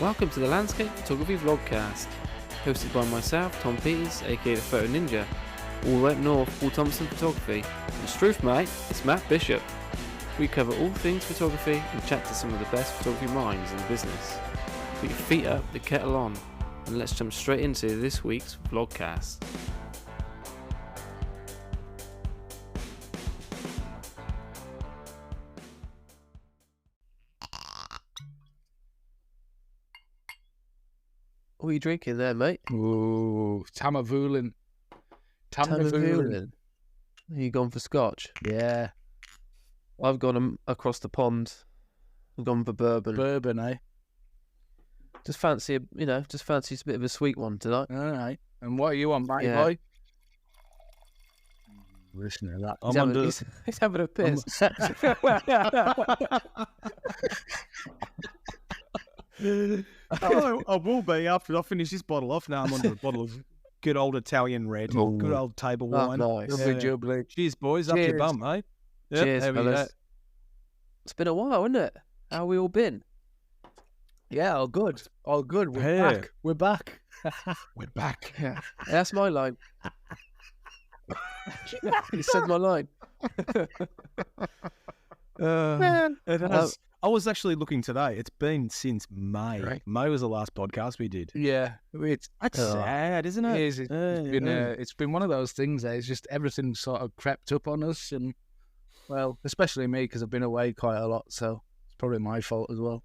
Welcome to the Landscape Photography Vlogcast, hosted by myself, Tom Peters, aka the Photo Ninja, all the way up north, Paul Thompson Photography. And it's truth, mate, it's Matt Bishop. We cover all things photography and chat to some of the best photography minds in the business. Put your feet up, the kettle on, and let's jump straight into this week's Vlogcast. What are you drinking there, mate? Ooh, Tamavulin. Are you gone for scotch? Yeah. I've gone across the pond. I've gone for bourbon. Bourbon, eh? Just fancy, just fancy a bit of a sweet one tonight. All right. And what are you on, matey Yeah. boy? Listen to that. He's having a piss. I will be after I finish this bottle off. Now I'm on a bottle of good old Italian red, Ooh. good old table wine. Nice. Jubbly, jubbly. Cheers, boys. Up your Cheers. bum, mate. Yep, Cheers, there we go. fellas. It's been a while, isn't it? How have we all been? Yeah, all good. All good. We're Yeah. back. We're back. We're back. Yeah. That's my line. You said my line. Man, it has. I was actually looking today. It's been since May. Right. May was the last podcast we did. Yeah. It's That's sad, isn't it it? is. It's been one of those things. It's just everything sort of crept up on us, and well, especially me because I've been away quite a lot, so it's probably my fault as well.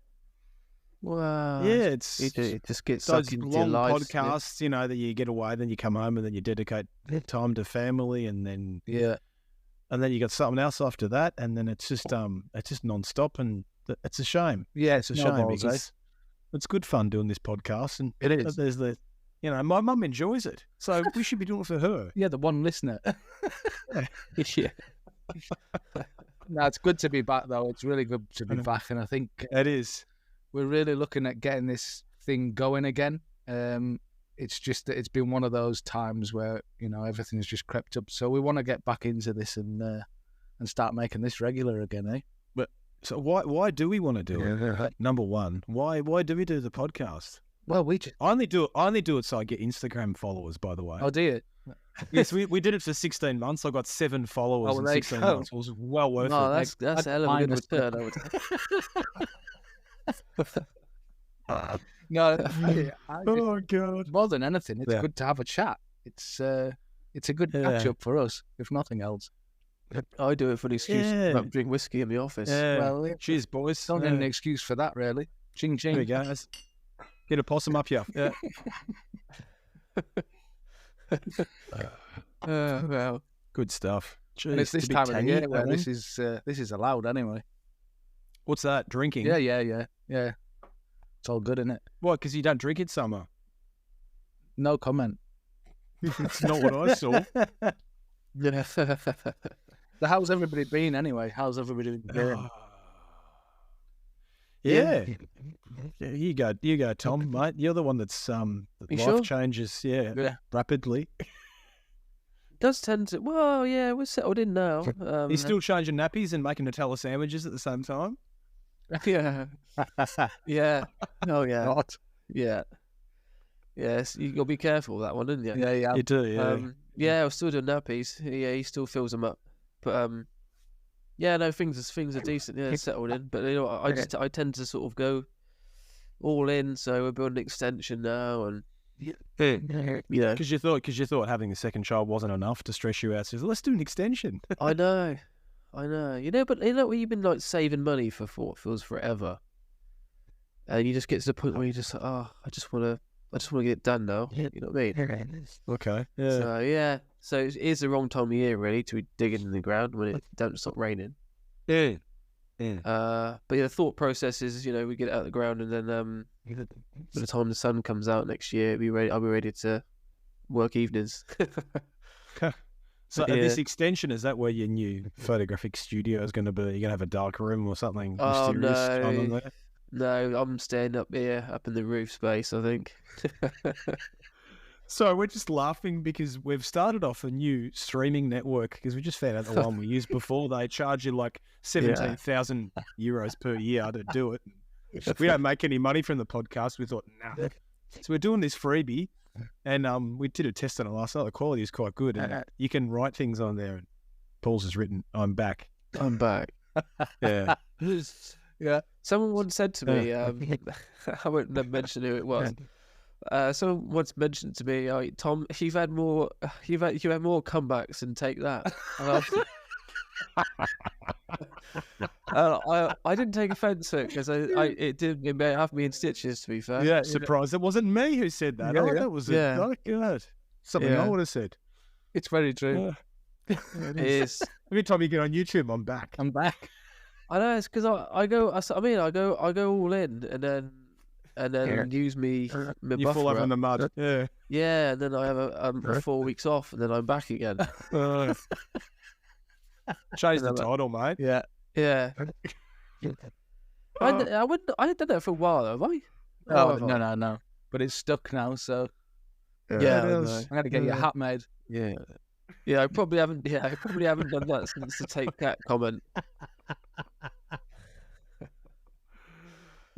Wow. Yeah, it's It just gets those sucked into your long lives. podcasts, that you get away, then you come home, and then you dedicate time to family, and then Yeah. you got something else after that, and then it's just non-stop, and it's a shame. Yeah, It's a shame snowballs, eh? because it's good fun doing this podcast, and It is. there's my mum enjoys it, so we should be doing it for her. Yeah, the one listener. Yeah. No, it's good to be back, though. It's really good to be back, and I think It is. we're really looking at getting this thing going again. It's just that it's been one of those times where everything's just crept up. So we want to get back into this and start making this regular again, eh? So why do we want to do it? Number one, why do we do the podcast? Well, we just I only do it so I get Instagram followers. By the way, do it. yes, we did it for 16 months. I got 7 followers Oh, in there you 16 go. months. It was well worth No, it. that's a hell of a good return, I would say. No, Oh god. more than anything, it's Yeah. good to have a chat. It's a good Yeah. catch up for us, if nothing else. I do it for the excuse Yeah. to drink whiskey in the office. Yeah. Well, Cheers, boys. Don't need an excuse for that, really. Ching ching. There we go. Let's get a possum up here. Yeah. Well, Good stuff. And it's Jeez, this to be time of the tangy, year where that this one. is allowed anyway. What's that? Drinking? Yeah. It's all good, isn't it? What? Because you don't drink in summer. No comment. That's not what I saw. yeah. So how's everybody been anyway? How's everybody been doing? Yeah. Yeah, you go, Tom, mate. You're the one that's You life sure? changes, Yeah. rapidly. Does tend to. Well, yeah, we're settled in now. He's still changing nappies and making Nutella sandwiches at the same time. Yeah. Yeah. Oh, yeah. Not. Yeah. Yes, you got to be careful with that one, didn't you? Yeah. You do, yeah. Yeah, we're still doing nappies. Yeah, he still fills them up. But yeah, no, things are decent. Yeah, settled in. But I tend to sort of go all in. So we're building an extension now, and Because you thought having a second child wasn't enough to stress you out. So let's do an extension. I know. But when you've been like saving money for what feels forever, and you just get to the point where you just I just want to get it done now. You know what I mean? Okay. Yeah. So it is the wrong time of year really to be digging in the ground when it don't stop raining. Yeah. But yeah, the thought process is, we get it out of the ground, and then by the time the sun comes out next year, I'll be ready to work evenings. So Yeah. this extension, is that where your new photographic studio is going to be? You're going to have a dark room or something Oh, mysterious no. going on there? No, I'm staying up here, up in the roof space, I think. So we're just laughing because we've started off a new streaming network because we just found out the one we used before. They charge you like 17,000 euros per year to do it. We don't make any money from the podcast. We thought, nah. So we're doing this freebie, and we did a test on it last night. The quality is quite good, and you can write things on there. And Paul's has written, "I'm back." I'm back. Yeah. Yeah. Someone once said to me, I won't mention who it was. Someone once mentioned to me, "Oh, Tom, you've had more comebacks than Take That." I didn't take offence to it because it may have me in stitches. To be fair, Yeah. Surprised it wasn't me who said that. That was good. Something I would have said. It's very true. It is. Every time you get on YouTube, I'm back. I know it's because I go all in and then use me my You buffer fall over in up. the mud. Yeah. And then I have a 4 weeks off, and then I'm back again. Change the title, mate. Yeah. Yeah. I had done that for a while, have I? Oh, no. But it's stuck now, so Yeah, I'm gonna get your hat made. Yeah. Yeah, I probably haven't done that since the Take That comment.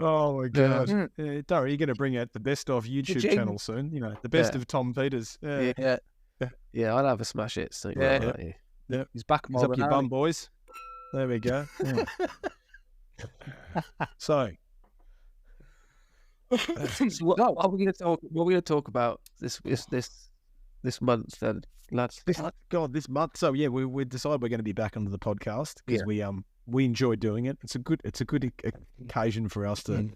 Oh my god! Don't worry, you're going to bring out the best of YouTube Ching. channel soon. You know, the best of Tom Peters. Yeah. I'll have a smash it. So Yeah. He's back. He's up your bum, boys. There we go. So, what are we going to talk about this month then, lads? this month. So yeah, we decided we're going to be back onto the podcast because we enjoy doing it. It's a good occasion for us to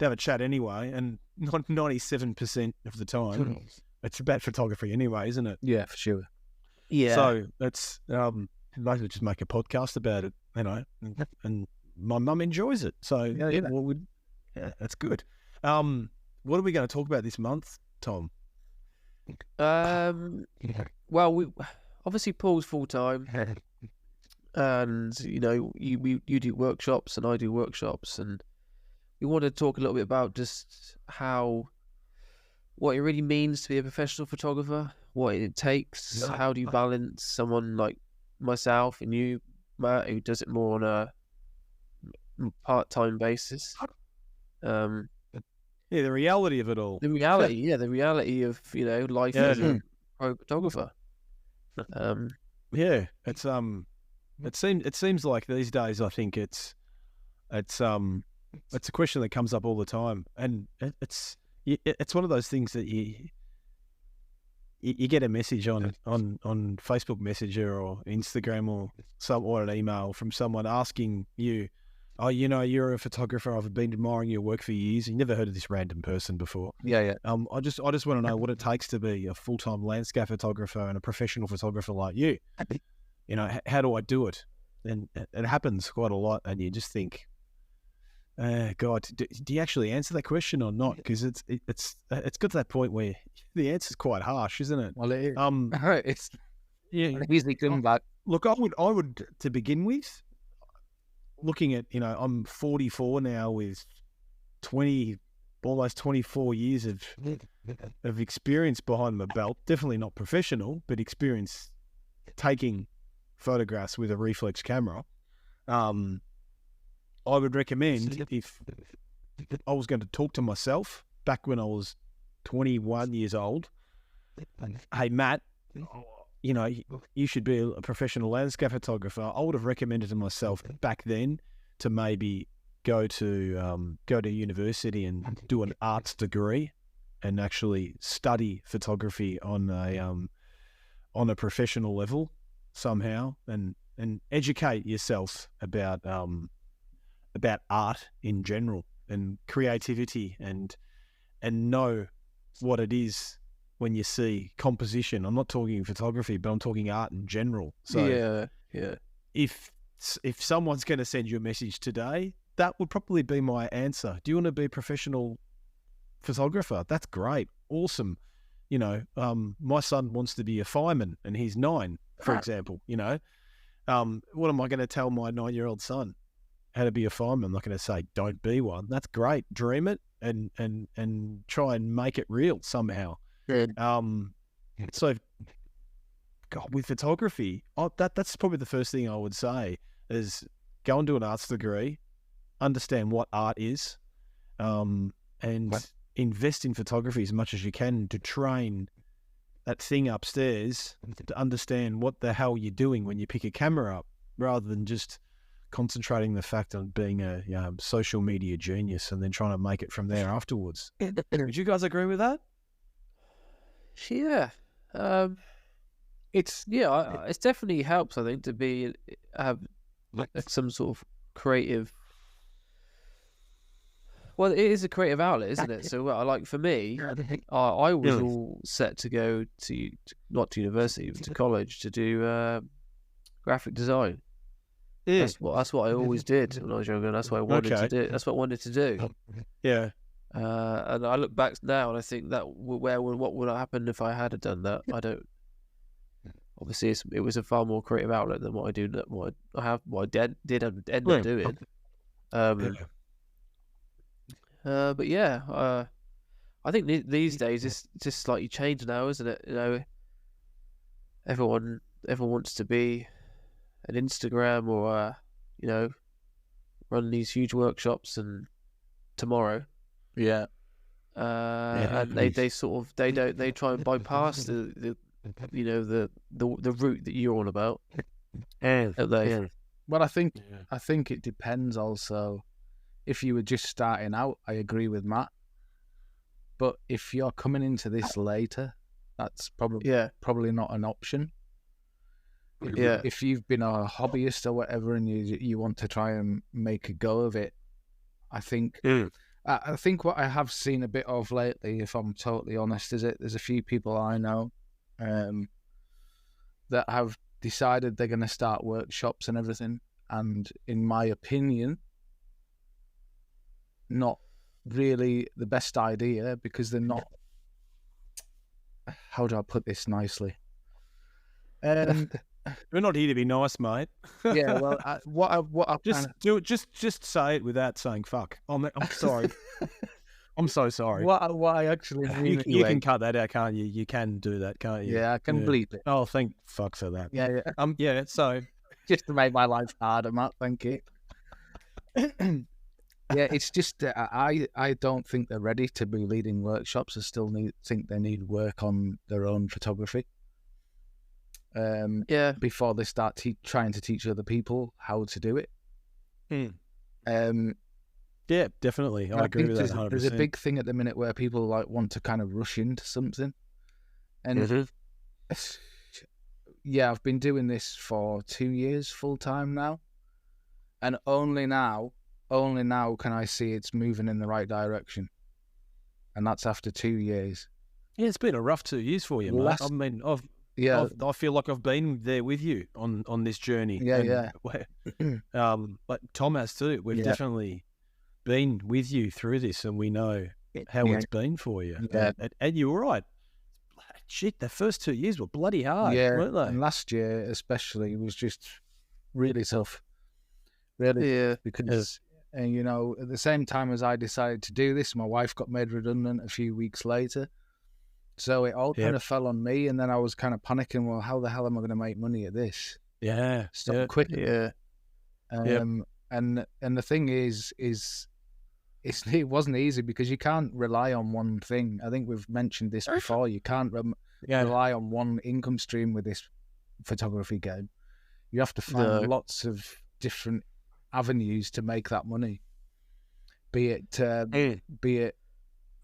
have a chat anyway, and 97% of the time it's about photography anyway, isn't it? Yeah, for sure. Yeah. So it's maybe just make a podcast about it, you know, and my mum enjoys it. So that's good. What are we going to talk about this month, Tom? Well, we obviously Paul's full time, and you know you do workshops and I do workshops, and we want to talk a little bit about just what it really means to be a professional photographer, what it takes, how do you balance someone like myself and you, Matt, who does it more on a part-time basis. Yeah, the reality of it all. The reality of, you know, life as a pro photographer. Yeah, it's it seems like these days I think it's a question that comes up all the time, and it's one of those things that you get a message on Facebook Messenger or Instagram or an email from someone asking you, "Oh, you know, you're a photographer. I've been admiring your work for years." You never heard of this random person before. Yeah. I just want to know what it takes to be a full-time landscape photographer and a professional photographer like you. You know, how do I do it? And it happens quite a lot, and you just think, God, do you actually answer that question or not? Because it's got to that point where the answer's quite harsh, isn't it? Well, it is. It's easily come back. Look, I would to begin with, looking at, you know, I'm 44 now with almost 24 years of experience behind my belt. Definitely not professional, but experience taking photographs with a reflex camera. I would recommend, if I was going to talk to myself back when I was 21 years old, hey, Matt, you know, you should be a professional landscape photographer. I would have recommended to myself back then to maybe go to university and do an arts degree and actually study photography on a professional level somehow, and educate yourself about art in general and creativity, and know what it is when you see composition. I'm not talking photography, but I'm talking art in general. So yeah. If someone's going to send you a message today, that would probably be my answer. Do you want to be a professional photographer? That's great. Awesome. You know, my son wants to be a fireman and he's 9, for example, you know. What am I going to tell my 9-year-old son? How to be a fireman? I'm not going to say don't be one. That's great. Dream it and try and make it real somehow. Good. So, God, with photography, that's probably the first thing I would say is go and do an arts degree, understand what art is, and invest in photography as much as you can to train that thing upstairs to understand what the hell you're doing when you pick a camera up, rather than just concentrating the fact on being a social media genius and then trying to make it from there afterwards. Would you guys agree with that? Yeah. It's definitely helps, I think, to have some sort of creative. Well, it is a creative outlet, isn't it? So, for me, I was all set to go to not to university, but to college to do graphic design. Yeah. That's what I always did when I was younger. And that's what I wanted to do. That's what I wanted to do. Yeah. And I look back now and I think that what would have happened if I had done that? I don't. Obviously, it was a far more creative outlet than what I do. What I did end up doing. But yeah, I think these days it's just slightly changed now, isn't it? You know, everyone wants to be an Instagram or run these huge workshops and tomorrow. Yeah. And they try and bypass the route that you're on about. Well, I think it depends also. If you were just starting out, I agree with Matt. But if you're coming into this later, that's probably not an option. Yeah. If you've been a hobbyist or whatever and you want to try and make a go of it, I think I think what I have seen a bit of lately, if I'm totally honest, is there's a few people I know that have decided they're going to start workshops and everything. And in my opinion, not really the best idea, because they're not. How do I put this nicely? We're not here to be nice, mate. Yeah, well, just say it without saying fuck. I'm sorry. I'm so sorry. What I actually mean. You can cut that out, can't you? You can do that, can't you? Yeah, I can bleep it. Oh, thank fuck for that. Yeah. Yeah. So just to make my life harder, Matt. Thank you. Yeah, it's just I don't think they're ready to be leading workshops. I still think they need work on their own photography. Before they start trying to teach other people how to do it. Yeah, definitely. I agree with that 100%. There's a big thing at the minute where people want to kind of rush into something. And yeah, I've been doing this for 2 years full time now. And only now can I see it's moving in the right direction. And that's after 2 years. Yeah, it's been a rough 2 years for you, mate. I mean, I feel like I've been there with you on this journey. Yeah. But Tom has too. We've definitely been with you through this, and we know how it's been for you. Yeah. And you were right. Shit, the first 2 years were bloody hard, weren't they? And last year especially was just really tough. Really, because at the same time as I decided to do this, my wife got made redundant a few weeks later. So it all kind of fell on me, and then I was kind of panicking. Well, how the hell am I going to make money at this? Yeah, stop quitting. Yeah, and the thing is it wasn't easy because you can't rely on one thing. I think we've mentioned this before. You can't rely on one income stream with this photography game. You have to find lots of different avenues to make that money. Be it,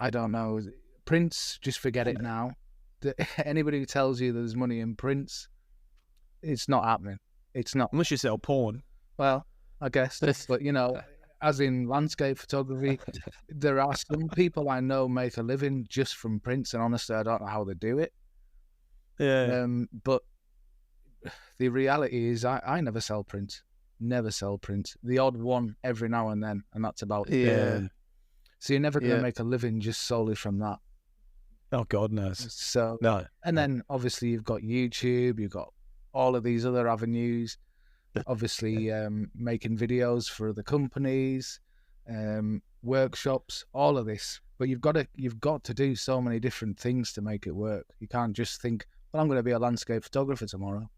I don't know, prints. Just forget it now. Anybody who tells you there's money in prints, it's not happening. It's not, unless you sell porn. Well, I guess, but as in landscape photography, there are some people I know make a living just from prints, and honestly, I don't know how they do it. Yeah. But the reality is, I never sell prints. Never sell prints. The odd one every now and then, and that's about it. So you're never going to make a living just solely from that. Oh, God knows. So no. And then obviously you've got YouTube, you've got all of these other avenues. Obviously, making videos for other companies, workshops, all of this. But you've got to do so many different things to make it work. You can't just think, well, I'm going to be a landscape photographer tomorrow.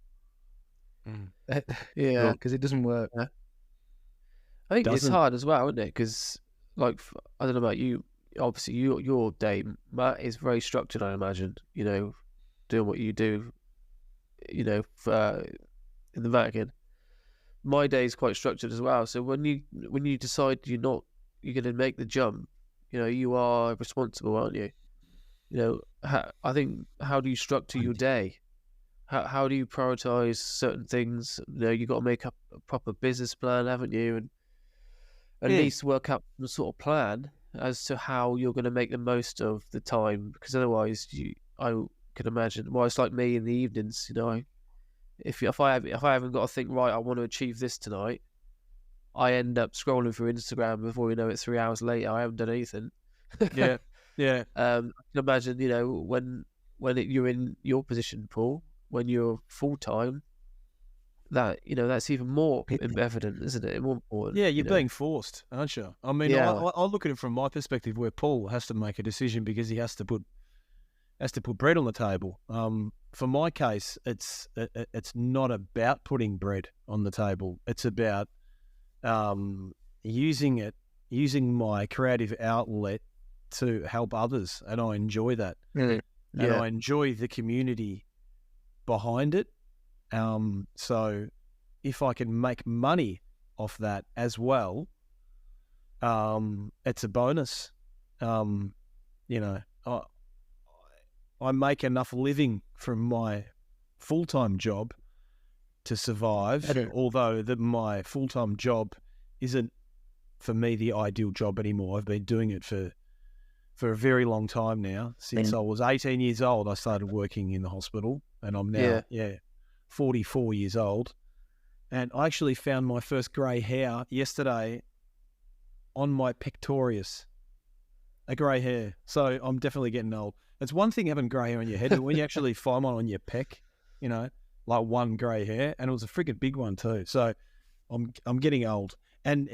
Yeah, because it doesn't work. I think it's hard as well, isn't it? Because I don't know about you. Obviously, your day, Matt, is very structured. I imagine, doing what you do, for, in the Vatican. My day is quite structured as well. So when you decide you're going to make the jump, you are responsible, aren't you? I think, how do you structure your day? How do you prioritize certain things? You got to make up a proper business plan, haven't you? And at least work out some sort of plan as to how you're going to make the most of the time, because otherwise, I can imagine. Well, it's like me in the evenings. If I haven't got to think, right, I want to achieve this tonight, I end up scrolling through Instagram. Before you know it, 3 hours later, I haven't done anything. Yeah. I can imagine, you're in your position, Paul, when you're full time, that that's even more evident, isn't it? More important. Yeah, you're being forced, aren't you? I mean, I look at it from my perspective, where Paul has to make a decision because he has to put bread on the table. For my case, it's not about putting bread on the table. It's about using my creative outlet to help others, and I enjoy that. Really? And I enjoy the community behind it. So if I can make money off that as well, it's a bonus. I make enough living from my full-time job to survive, although my full-time job isn't, for me, the ideal job anymore. I've been doing it for a very long time now. Since I was 18 years old, I started working in the hospital, and I'm now 44 years old. And I actually found my first grey hair yesterday on my pectorius, a grey hair. So I'm definitely getting old. It's one thing having grey hair on your head, but when you actually find one on your pec, like one grey hair, and it was a freaking big one too. So I'm getting old. And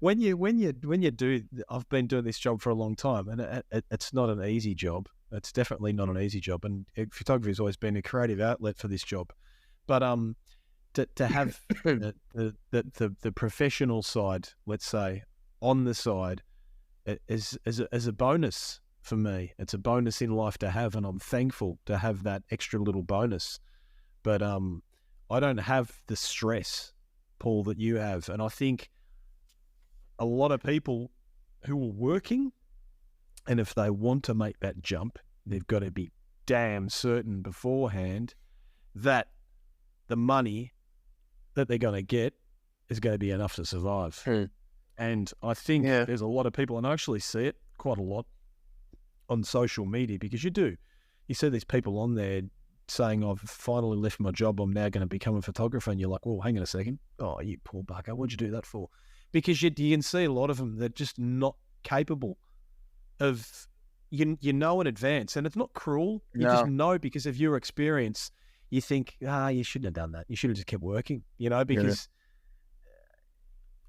when you do, I've been doing this job for a long time, and it's not an easy job. It's definitely not an easy job, and photography has always been a creative outlet for this job. But to have the professional side, let's say, on the side, is a bonus for me. It's a bonus in life to have, and I'm thankful to have that extra little bonus. But I don't have the stress, Paul, that you have. And I think a lot of people who are working, and if they want to make that jump, they've got to be damn certain beforehand that the money that they're going to get is going to be enough to survive. And I think there's a lot of people, and I actually see it quite a lot on social media, because you see these people on there saying, I've finally left my job, I'm now going to become a photographer. And you're like, well, hang on a second. Oh, you poor bugger, what'd you do that for? Because you can see a lot of them, they're just not capable of, in advance. And it's not cruel. You just know, because of your experience, you think, you shouldn't have done that. You should have just kept working, because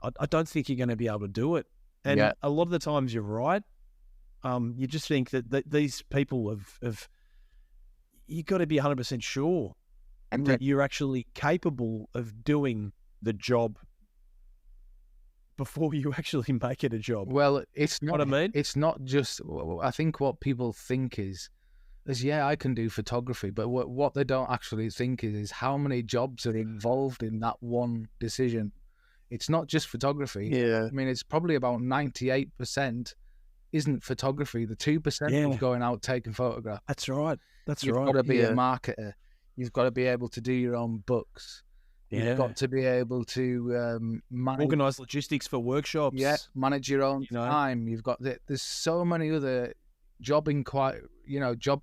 I don't think you're going to be able to do it. And a lot of the times you're right. You just think that these people have you've got to be 100% sure that you're actually capable of doing the job before you actually make it a job. Well, it's not. What I mean? It's not just. I think what people think is I can do photography, but what they don't actually think is how many jobs are involved in that one decision. It's not just photography. Yeah. I mean, it's probably about 98% isn't photography. The 2% is going out taking photographs. That's right. You've got to be a marketer. You've got to be able to do your own books. You've got to be able to organise logistics for workshops. Yeah, manage your own time. You've got there's so many other job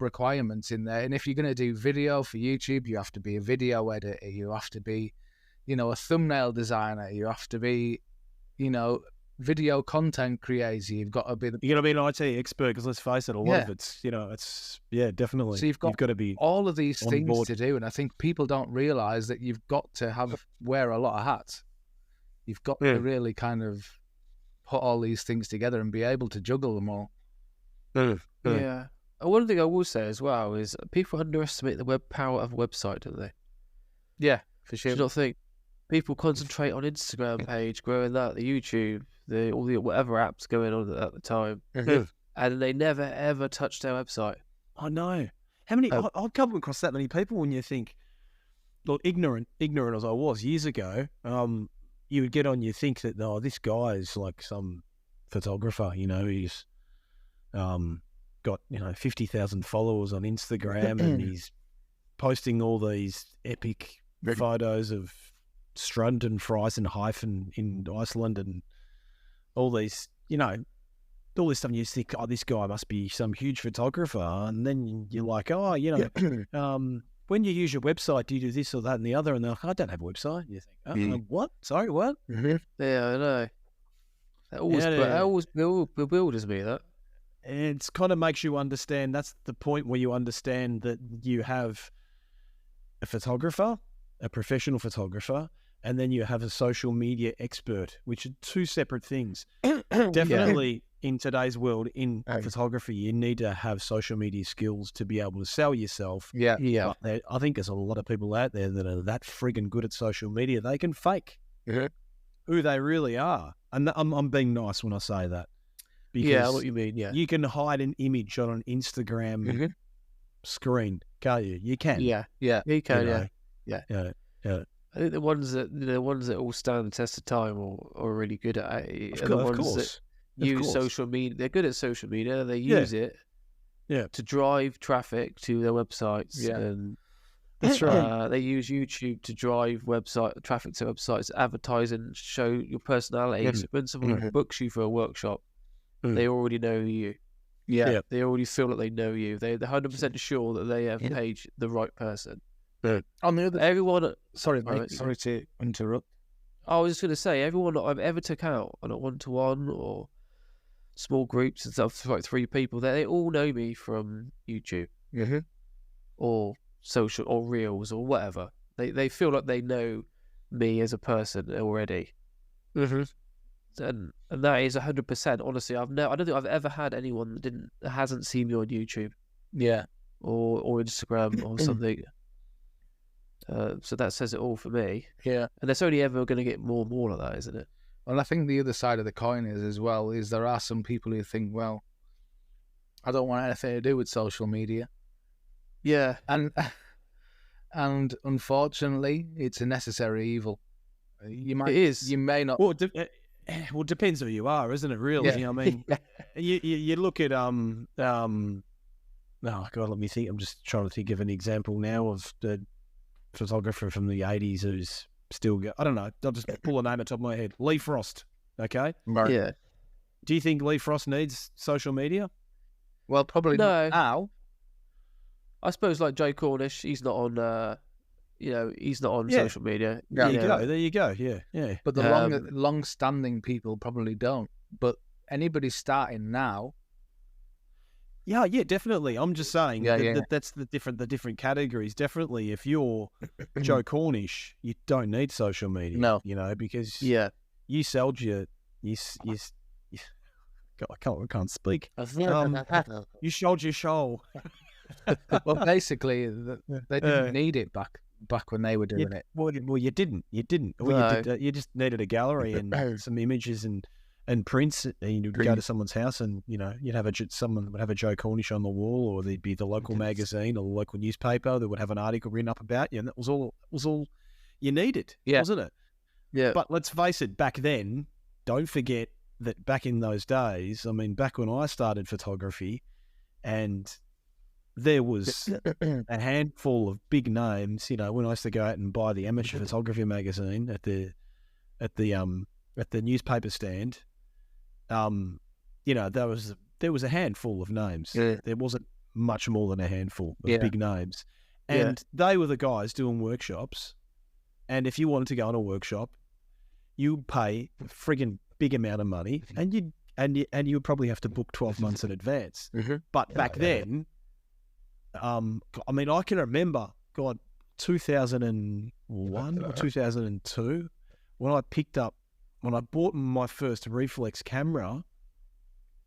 requirements in there. And if you're going to do video for YouTube, you have to be a video editor. You have to be, a thumbnail designer. You have to be, video content creator. You've got to be you're going to be an IT expert, because let's face it, a lot of it's, definitely. So you've got to be all of these things board to do, and I think people don't realise that you've got to wear a lot of hats. You've got to really kind of put all these things together and be able to juggle them all. Yeah. One thing I will say as well is people underestimate the power of a website, don't they? Yeah, for sure. Do you not think people concentrate on Instagram page, growing that, the YouTube, all the whatever apps going on at the time, and they never ever touched their website. I know. How many? I've come across that many people when you think, look, ignorant as I was years ago, you would get on, you think that, oh, this guy is like some photographer, he's got, 50,000 followers on Instagram and he's posting all these epic photos of Strand and Fries and Hyphen in Iceland and all these, all this stuff, and you think, oh, this guy must be some huge photographer, and then you're like, oh, when you use your website, do you do this or that and the other? And they're like, I don't have a website. You think, what? Sorry, what? Yeah, I know. That always bewilders me, that. It kind of makes you understand, that's the point where you understand that you have a photographer, a professional photographer, and then you have a social media expert, which are two separate things. Definitely in today's world, in photography, you need to have social media skills to be able to sell yourself. Yeah. But I think there's a lot of people out there that are that friggin' good at social media. They can fake who they really are. And I'm being nice when I say that. Because what you mean, you can hide an image on an Instagram screen, can't you? You can. Yeah, you can, Yeah. I think the ones that all stand the test of time or are really good at it are the ones that use social media. They're good at social media. They use it to drive traffic to their websites. Yeah. And that's right. They use YouTube to drive traffic to websites, advertise and show your personality. So when someone books you for a workshop, they already know you. Yeah. They already feel that they know you. They're 100% sure that they have paid the right person. On the other, everyone. Sorry to interrupt. I was just going to say, everyone that I've ever took out on a 1-to-1 or small groups and stuff, like 3 people, they all know me from YouTube or social or Reels or whatever. They feel like they know me as a person already. And that is 100%. Honestly, I don't think I've ever had anyone that hasn't seen me on YouTube. Yeah. Or Instagram or something. So that says it all for me. Yeah. And it's only ever going to get more and more like that, isn't it? Well, I think the other side of the coin is there are some people who think, well, I don't want anything to do with social media. Yeah. And unfortunately, it's a necessary evil. It is. You may not. Well, it depends who you are, isn't it? Really, I mean, you look at oh God, let me think. I'm just trying to think of an example now of the photographer from the 80s who's still I don't know. I'll just pull a name at the top of my head. Lee Frost. Okay. Right. Yeah. Do you think Lee Frost needs social media? Well, probably no. Not now. I suppose like Joe Cornish, he's not on. He's not on social media. There you go. Yeah. But the long-standing people probably don't. But anybody starting now. Yeah, definitely. I'm just saying that's the different categories. Definitely, if you're Joe Cornish, you don't need social media. No, because you sold your God, I can't speak. You sold your show. Well, basically, they didn't need it back when they were doing it. Well, you didn't. No. You just needed a gallery and some images and prints, and you'd go to someone's house and, you'd have someone would have a Joe Cornish on the wall, or there'd be the local magazine or the local newspaper that would have an article written up about you, and that was all you needed, wasn't it? Yeah. But let's face it, back then, don't forget that back in those days, I mean, back when I started photography, and there was a handful of big names, when I used to go out and buy the amateur photography magazine at the newspaper stand, there was a handful of names. Yeah. There wasn't much more than a handful of big names. And they were the guys doing workshops. And if you wanted to go on a workshop, you'd pay a friggin' big amount of money, and you would probably have to book 12 months in advance. But back then, I mean, I can remember, 2001 or 2002, when I bought my first reflex camera,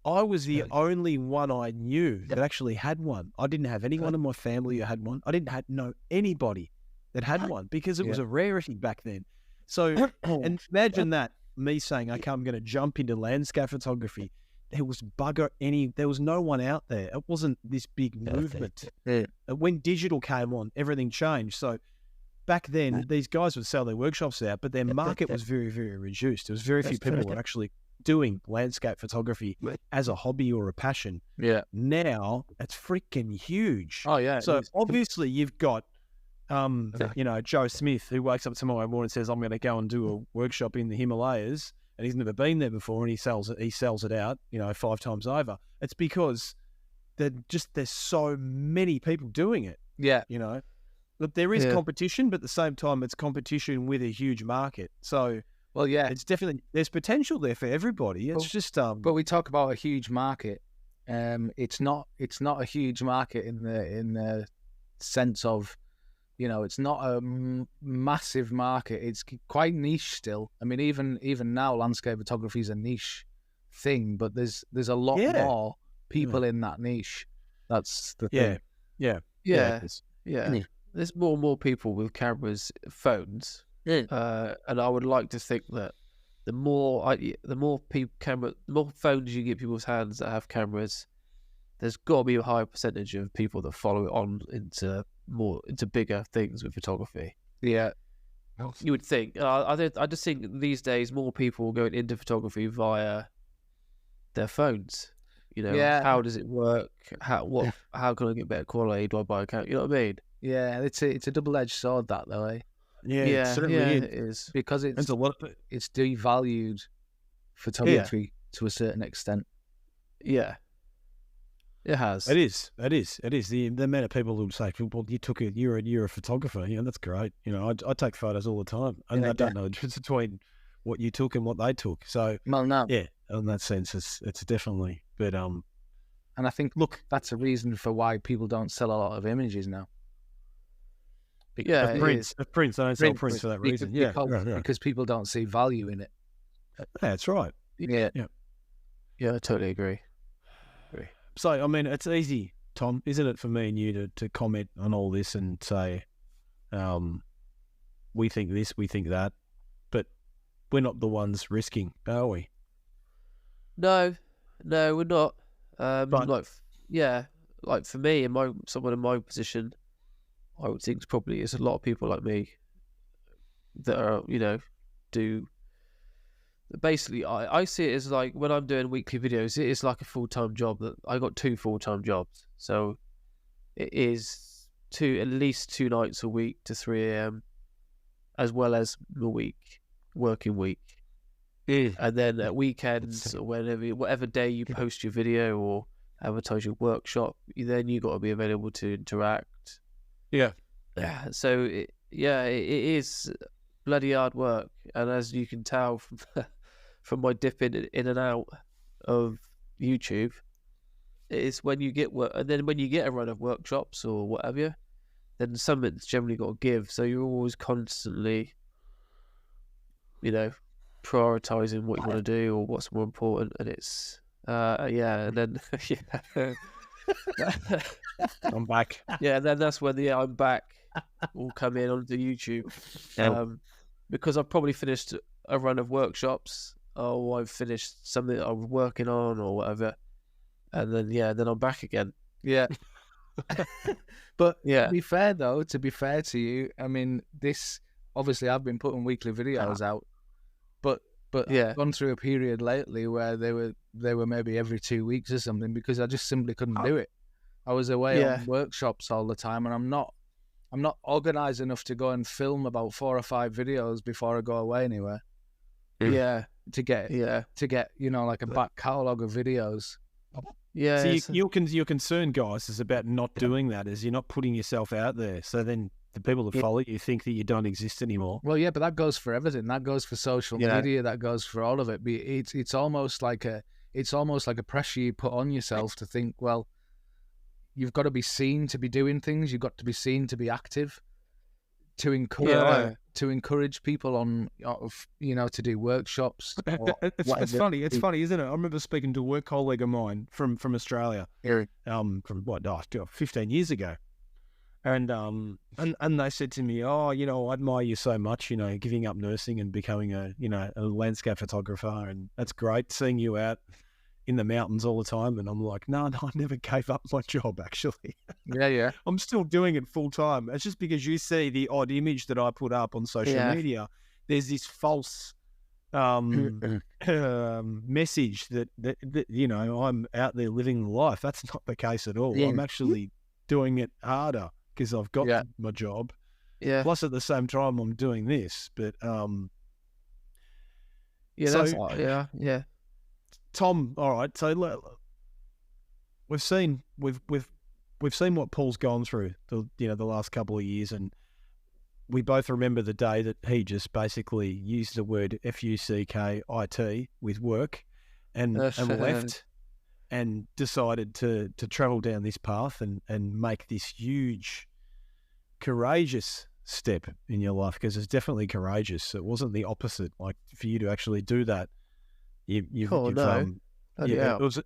I was the only one I knew that actually had one. I didn't have anyone in my family who had one. I didn't know anybody that had one, because it was a rarity back then. So, and imagine me saying, okay, I'm going to jump into landscape photography, there was there was no one out there. It wasn't this big movement. Yeah. When digital came on, everything changed. So back then, these guys would sell their workshops out, but their market was very, very reduced. There was very few people who were actually doing landscape photography as a hobby or a passion. Yeah. Now it's freaking huge. Oh yeah. So obviously you've got, you know, Joe Smith, who wakes up tomorrow morning and says, I'm going to go and do a workshop in the Himalayas, and he's never been there before, and he sells it out, you know, 5 times over. It's because there's so many people doing it. Yeah. You know, look, there is competition, but at the same time, it's competition with a huge market. So, well, yeah, it's definitely, there's potential there for everybody. It's just, but we talk about a huge market. It's not a huge market in the sense of, you know, it's not a massive market. It's quite niche still. I mean, even now, landscape photography is a niche thing, but there's a lot more people in that niche. That's the thing. Yeah. There's more and more people with cameras, phones, and I would like to think that the more phones you get people's hands that have cameras, there's got to be a higher percentage of people that follow it on into bigger things with photography. Yeah, you would think. I just think these days more people are going into photography via their phones. You know, how does it work? How can I get better quality? Do I buy a camera? You know what I mean? Yeah, it's a double-edged sword that though, eh? Yeah, it certainly it is. Because it's devalued photography to a certain extent. Yeah. It has. It is. The amount of people who say, "Well, you're a photographer." You know, that's great. You know, I take photos all the time, and I don't know the difference between what you took and what they took. So, well, no, yeah, in that sense, it's definitely. But and I think that's a reason for why people don't sell a lot of images now. Prints. I don't sell prints for that reason. Because people don't see value in it. Yeah, that's right. Yeah, I totally agree. So, I mean, it's easy, Tom, isn't it, for me and you to comment on all this and say, we think this, we think that, but we're not the ones risking, are we? No, we're not. Like for me, someone in my position, I would think probably is a lot of people like me that are, you know, do. Basically, I see it as like when I'm doing weekly videos, it is like a full-time job. That I got 2 full-time jobs, so it is at least 2 nights a week to 3 a.m. as well as the working week, and then at weekends or whatever day you post your video or advertise your workshop, then you got to be available to interact. Yeah. So it is bloody hard work, and as you can tell from my dip in and out of YouTube, it's when you get work, and then when you get a run of workshops or whatever, then something's generally got to give. So you're always constantly, you know, prioritizing what you want to do or what's more important, and it's and then I'm back. Yeah, and then that's when the I'm back will come in onto YouTube, because I've probably finished a run of workshops. I've finished something that I was working on or whatever, and then I'm back again. Yeah. But to be fair to you, I mean, this obviously I've been putting weekly videos out, but I've gone through a period lately where they were maybe every 2 weeks or something because I just simply couldn't do it. I was away on workshops all the time, and I'm not organized enough to go and film about 4 or 5 videos before I go away anywhere. Yeah. To get you know, like a back catalogue of videos. Yeah. So your concern, guys, is about not doing that, is you're not putting yourself out there. So then the people that follow you think that you don't exist anymore. Well, yeah, but that goes for everything. That goes for social media. That goes for all of it. It's almost like a pressure you put on yourself to think, well, you've got to be seen to be doing things. You've got to be seen to be active, to encourage people on, you know, to do workshops. It's funny, isn't it? I remember speaking to a work colleague of mine from Australia, from 15 years ago, and they said to me, oh, you know, I admire you so much, you know, giving up nursing and becoming a landscape photographer, and that's great seeing you out in the mountains all the time. And I'm like, no, I never gave up my job, actually. Yeah. I'm still doing it full time. It's just because you see the odd image that I put up on social media, there's this false message that, you know, I'm out there living the life. That's not the case at all. I'm actually doing it harder because I've got my job. Yeah. Plus, at the same time, I'm doing this. But yeah. Tom, all right. So we've seen what Paul's gone through the last couple of years, and we both remember the day that he just basically used the word FUCKIT with work and left and decided to travel down this path and make this huge, courageous step in your life, because it's definitely courageous. It wasn't the opposite. Like, for you to actually do that, it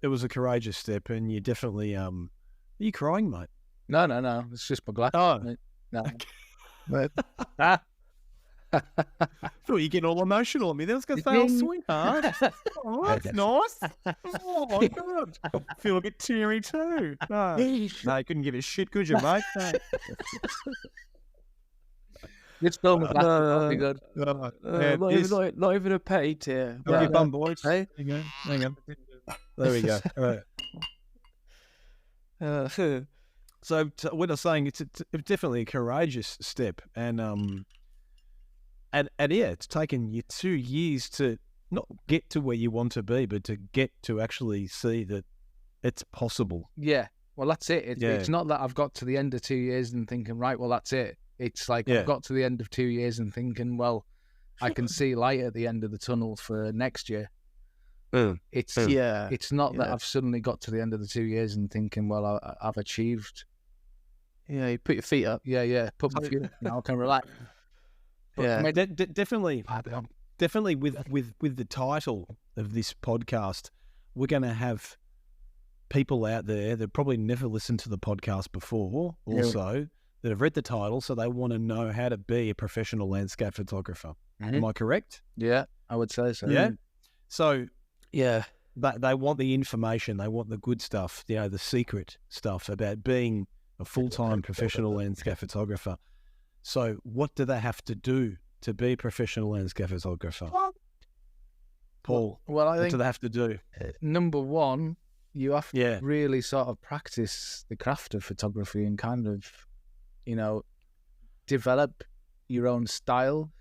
was a courageous step, and you definitely are you crying, mate? No, it's just my glass. Oh, mate. No. But thought you're getting all emotional on me. Then I was going to say, oh, sweetheart. Oh, that's nice. Oh, my God. I feel a bit teary too. No, you couldn't give a shit, could you, mate? No. It's still my glass. That'll be good. Not even a petty tear. Have your bum, boys. Hey? Hang on. There we go. All right. So what I'm saying, it's definitely a courageous step, and it's taken you 2 years to not get to where you want to be, but to get to actually see that it's possible. Yeah, well, that's it. It's not that I've got to the end of 2 years and thinking, right, well, that's it. It's like I've got to the end of 2 years and thinking, well, I can see light at the end of the tunnel for next year. It's not that I've suddenly got to the end of the 2 years and thinking, well, I've achieved. Yeah, you put your feet up. Yeah. Put my feet up. Now I can relax. But definitely with the title of this podcast, we're going to have people out there that probably never listened to the podcast before, also, that have read the title, so they want to know how to be a professional landscape photographer. Mm-hmm. Am I correct? Yeah, I would say so. Yeah. So, they want the information, they want the good stuff, the secret stuff about being a full-time professional landscape photographer. So what do they have to do to be a professional landscape photographer? Paul, well, I think, what do they have to do? Number one, you have to really sort of practice the craft of photography and kind of, develop your own style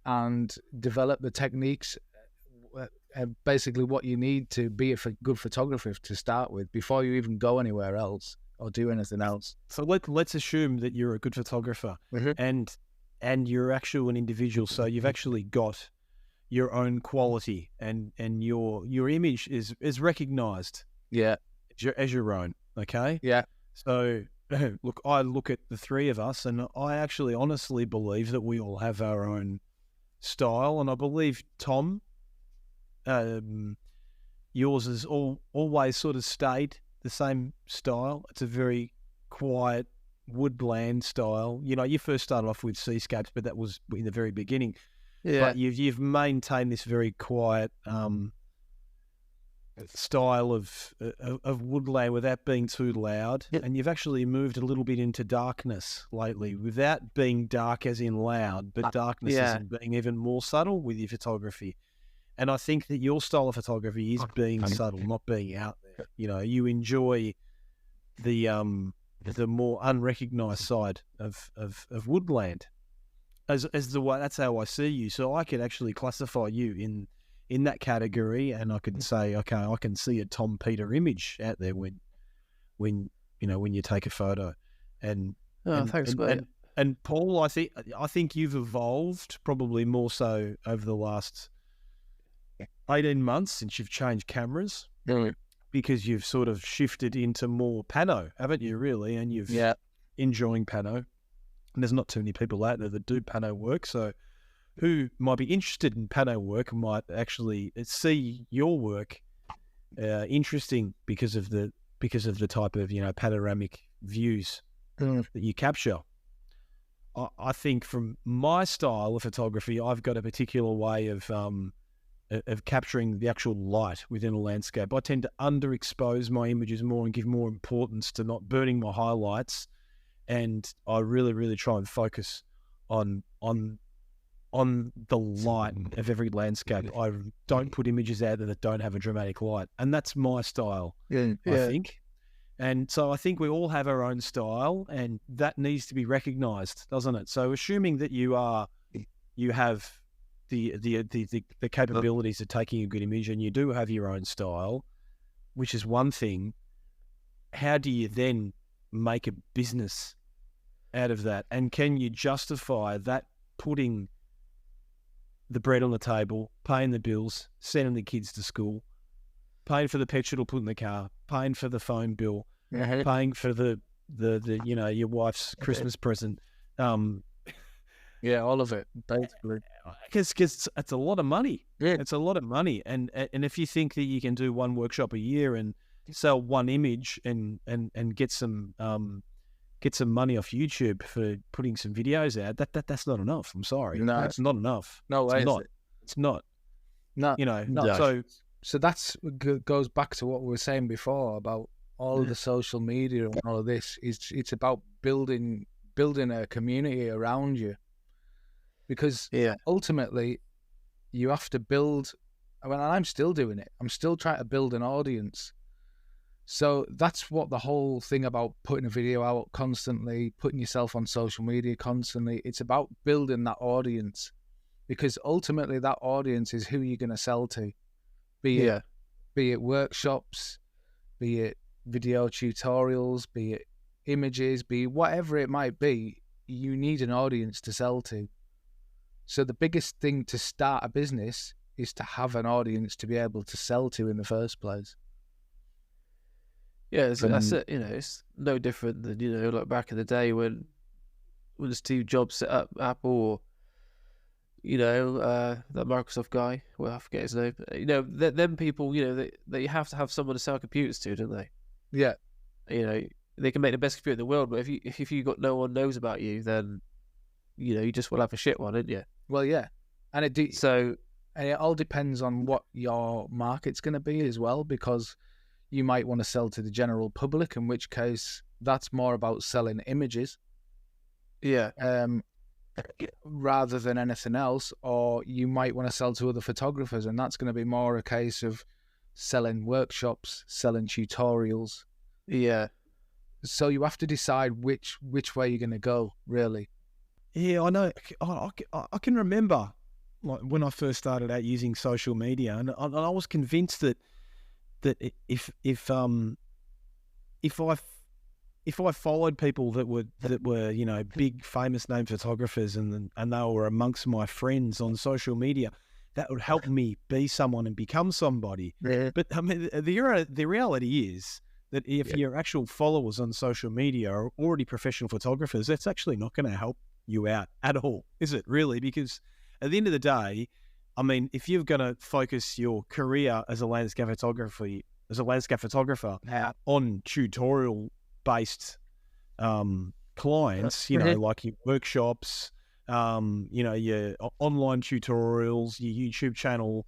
and develop the techniques, basically what you need to be a good photographer to start with before you even go anywhere else or do anything else. So let's assume that you're a good photographer, and you're actually an individual. So you've actually got your own quality, and your image is recognized. Yeah, as your own. Okay. Yeah. So look, I look at the three of us, and I actually honestly believe that we all have our own style, and I believe Tom, yours has always sort of stayed the same style. It's a very quiet woodland style. You first started off with seascapes, but that was in the very beginning. Yeah. But you've maintained this very quiet style of woodland without being too loud. Yep. And you've actually moved a little bit into darkness lately, without being dark as in loud, but darkness as in being even more subtle with your photography. And I think that your style of photography is being subtle, not being out there. You enjoy the more unrecognized side of woodland as the way. That's how I see you. So I could actually classify you in that category, and I could say, okay, I can see a Tom Peter image out there when you take a photo. Thanks, mate. And Paul, I think you've evolved probably more so over the last 18 months since you've changed cameras, because you've sort of shifted into more pano, haven't you, really? And you've enjoying pano. And there's not too many people out there that do pano work, so who might be interested in pano work might actually see your work interesting because of the type of panoramic views that you capture. I think from my style of photography, I've got a particular way of capturing the actual light within a landscape. I tend to underexpose my images more and give more importance to not burning my highlights, and I really, really try and focus on the light of every landscape. I don't put images out there that don't have a dramatic light, and that's my style. I think. And so I think we all have our own style, and that needs to be recognised, doesn't it? So assuming that you have the capabilities of taking a good image, and you do have your own style, which is one thing. How do you then make a business out of that? And can you justify that putting the bread on the table, paying the bills, sending the kids to school, paying for the petrol to put in the car, paying for the phone bill, paying for the your wife's Christmas present, all of it basically. Because it's a lot of money. Yeah, it's a lot of money, and if you think that you can do one workshop a year and sell one image and get some money off YouTube for putting some videos out, that's not enough. I'm sorry, no, it's not enough. No way, it's not. No, no. So that's goes back to what we were saying before about all of the social media and all of this. It's about building a community around you, because ultimately you have to build. I mean, I'm still doing it. I'm still trying to build an audience. So that's what the whole thing about putting a video out constantly, putting yourself on social media constantly, it's about building that audience, because ultimately that audience is who you're going to sell to. Be it workshops, be it video tutorials, be it images, be it whatever it might be, you need an audience to sell to. So the biggest thing to start a business is to have an audience to be able to sell to in the first place. Yeah, that's it. It's no different than, like back in the day when Steve Jobs set up Apple, or that Microsoft guy. Well, I forget his name. Them people. They have to have someone to sell computers to, don't they? Yeah. They can make the best computer in the world, but if you got no one knows about you, then you just will have a shit one, don't you? Well, yeah, and it all depends on what your market's going to be as well, because you might want to sell to the general public, in which case that's more about selling images. Yeah. Rather than anything else, or you might want to sell to other photographers, and that's going to be more a case of selling workshops, selling tutorials. Yeah. So you have to decide which way you're going to go, really. Yeah, I know. I can remember like when I first started out using social media, and I was convinced that if I followed people that were big famous name photographers and they were amongst my friends on social media, that would help me be someone and become somebody. Yeah. But I mean, the reality is that if your actual followers on social media are already professional photographers, that's actually not going to help you out at all, is it really? Because at the end of the day, I mean, if you're going to focus your career as a landscape photographer on tutorial-based clients, like your workshops, your online tutorials, your YouTube channel,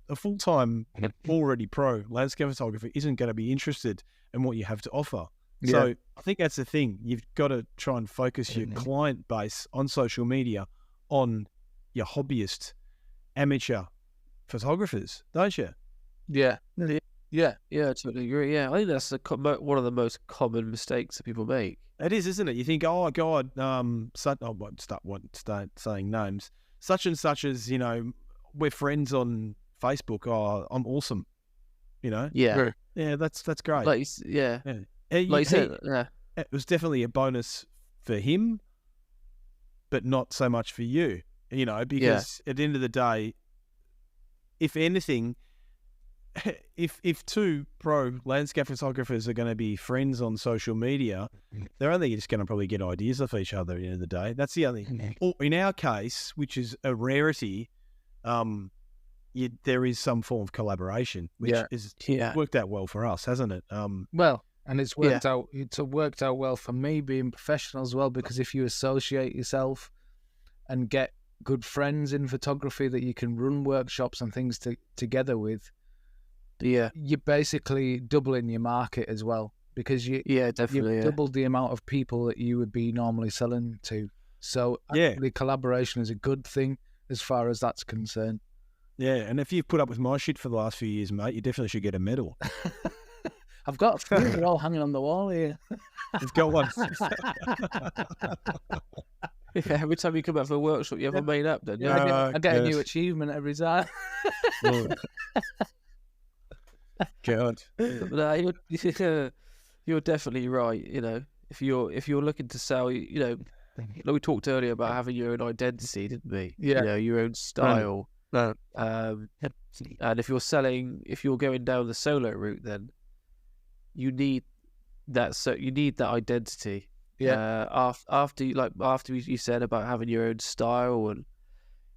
a full-time already pro landscape photographer isn't going to be interested in what you have to offer. Yeah. So I think that's the thing. You've got to try and focus your client base on social media on your hobbyist, amateur photographers, don't you? Yeah. I totally agree. Yeah, I think that's one of the most common mistakes that people make. It is, isn't it? You think, oh God, I won't start saying names. Such and such as, we're friends on Facebook. Oh, I'm awesome. Yeah, that's great. Like, yeah. Like you said, it was definitely a bonus for him, but not so much for you. Because at the end of the day, if anything, if two pro landscape photographers are going to be friends on social media, they're only just going to probably get ideas off each other at the end of the day. That's the only. Or in our case, which is a rarity, there is some form of collaboration, which has worked out well for us, hasn't it? Well, And it's worked out. It's worked out well for me being professional as well, because if you associate yourself and get good friends in photography that you can run workshops and things together with, you're basically doubling your market as well, because you've doubled the amount of people that you would be normally selling to. So actually, collaboration is a good thing as far as that's concerned. Yeah, and if you've put up with my shit for the last few years, mate, you definitely should get a medal. I've got a few. They're all hanging on the wall here. You've got one. Every time you come out for a workshop, you have a made up, don't you? I get a new achievement every time. God. No, you're definitely right. You know, if you're looking to sell, you know, like we talked earlier about having your own identity, didn't we? Yeah. You know, your own style. No. And if you're going down the solo route, then you need that. So you need that identity. Yeah. After you said about having your own style and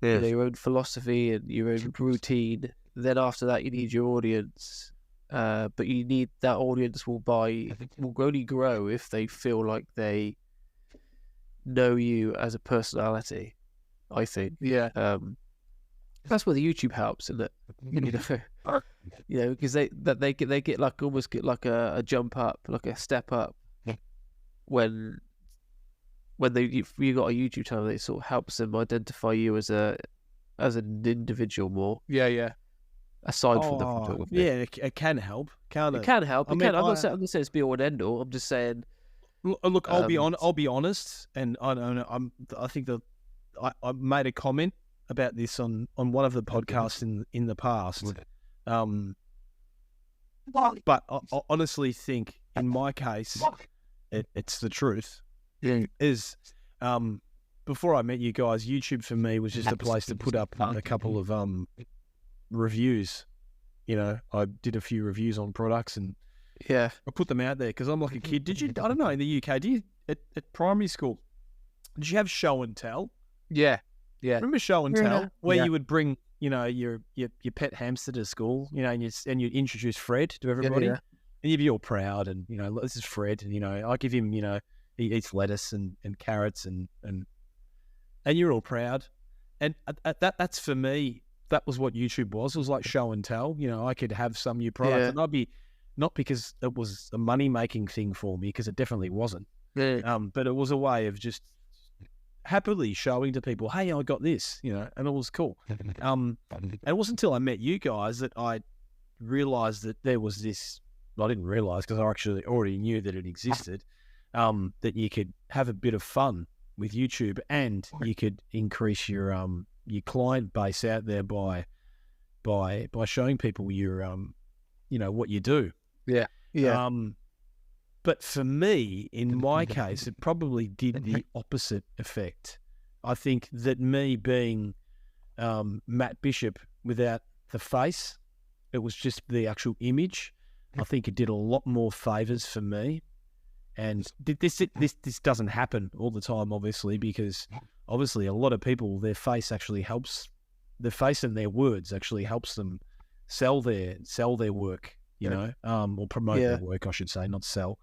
you know, your own philosophy and your own routine, then after that you need your audience. But you need that audience will only grow if they feel like they know you as a personality, I think. Yeah. That's where the YouTube helps, isn't it? You know, because they get like almost get like a jump up, like a step up when you got a YouTube channel that sort of helps them identify you as an individual more. Yeah. Aside from the photography. Yeah, it can help. Can't it? It can help. I'm not saying it's be all and end all. I'm just saying. Look, I'll be honest, and I think that I made a comment about this on one of the podcasts in the past. But I honestly think, in my case, it's the truth. Yeah. Is before I met you guys, YouTube for me was just a place to put up a couple of reviews. You know, I did a few reviews on products and I put them out there because I'm like a kid. Did you? I don't know. In the UK, at primary school, did you have show and tell? Yeah. Remember show and tell, where you would bring, you know, your pet hamster to school, you know, and you'd introduce Fred to everybody, and you'd be all proud, and you know, this is Fred, and you know, I give him, you know, he eats lettuce and carrots, and you're all proud, and that's for me. That was what YouTube was. It was like show and tell. You know, I could have some new product, and I'd be not because it was a money making thing for me, because it definitely wasn't. But it was a way of just happily showing to people, hey, I got this, you know, and it was cool. And it wasn't until I met you guys that I realized that there was this. I didn't realize, because I actually already knew that it existed. That you could have a bit of fun with YouTube, and you could increase your client base out there by showing people your you know, what you do. Yeah. But for me, in my case, it probably did the opposite effect. I think that me being Matt Bishop without the face, it was just the actual image. I think it did a lot more favors for me. And this doesn't happen all the time, obviously, because obviously a lot of people, their face actually helps, their face and their words actually helps them sell their work, you know, or promote their work, I should say, not sell.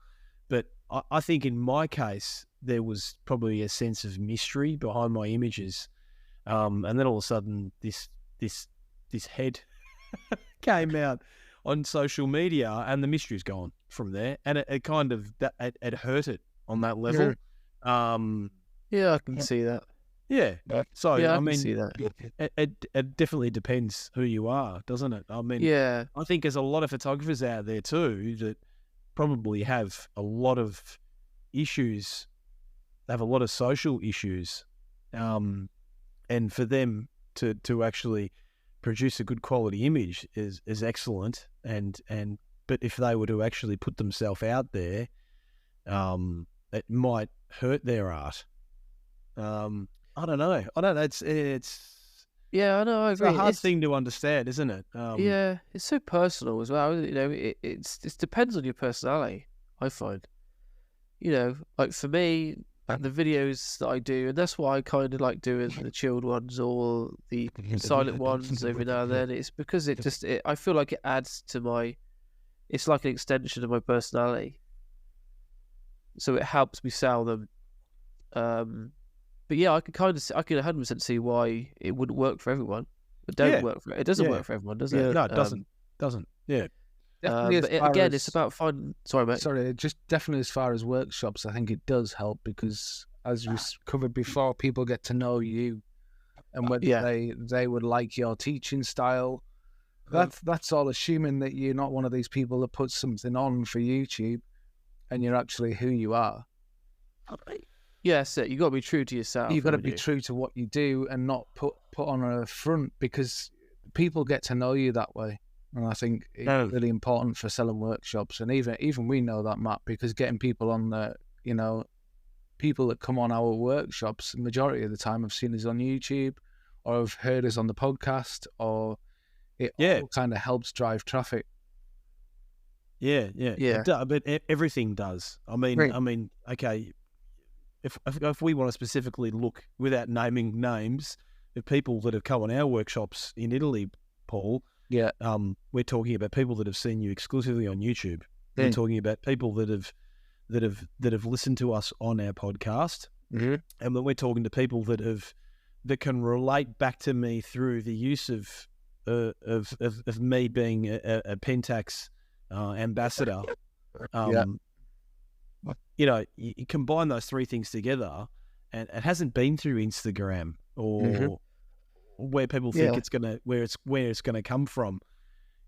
But I think in my case, there was probably a sense of mystery behind my images. And then all of a sudden this head came out on social media, and the mystery's gone from there. And it kind of, it hurt it on that level. Yeah, I can see that. Yeah. So, I mean, can see that. It definitely depends who you are, doesn't it? I mean, I think there's a lot of photographers out there too that probably have a lot of issues. They have a lot of social issues. And for them to actually produce a good quality image is excellent. But if they were to actually put themselves out there, it might hurt their art. I don't know. It's yeah, I know. I agree. It's a hard thing to understand, isn't it? Yeah, it's so personal as well. You know, it depends on your personality, I find. You know, like for me, the videos that I do, and that's why I kind of like doing the chilled ones or the silent ones every now and then. It's because I feel like it adds to my. It's like an extension of my personality. so it helps me sell them. But yeah, I can 100% see why it wouldn't work for everyone. It don't Yeah. work for it doesn't Yeah. work for everyone, does Yeah. it? No, it doesn't. Yeah. Definitely as far again, as, it's about finding. Sorry, mate. Sorry, just definitely as far as workshops, I think it does help because, as we covered before, people get to know you and whether they would like your teaching style. That's all assuming that you're not one of these people that puts something on for YouTube and you're actually who you are. Yes, you got to be true to yourself. You've got to be true to what you do and not put on a front, because people get to know you that way. And I think it's really important for selling workshops. And even we know that, Matt, because getting people on the, people that come on our workshops, the majority of the time have seen us on YouTube or have heard us on the podcast, or it all kind of helps drive traffic. Yeah. But everything does. I mean, okay, if we want to specifically look, without naming names, of people that have come on our workshops in Italy, Paul. Yeah. We're talking about people that have seen you exclusively on YouTube. We're talking about people that have listened to us on our podcast, and then we're talking to people that can relate back to me through the use of me being a Pentax ambassador. You combine those three things together, and it hasn't been through Instagram or where people think it's gonna where it's gonna come from.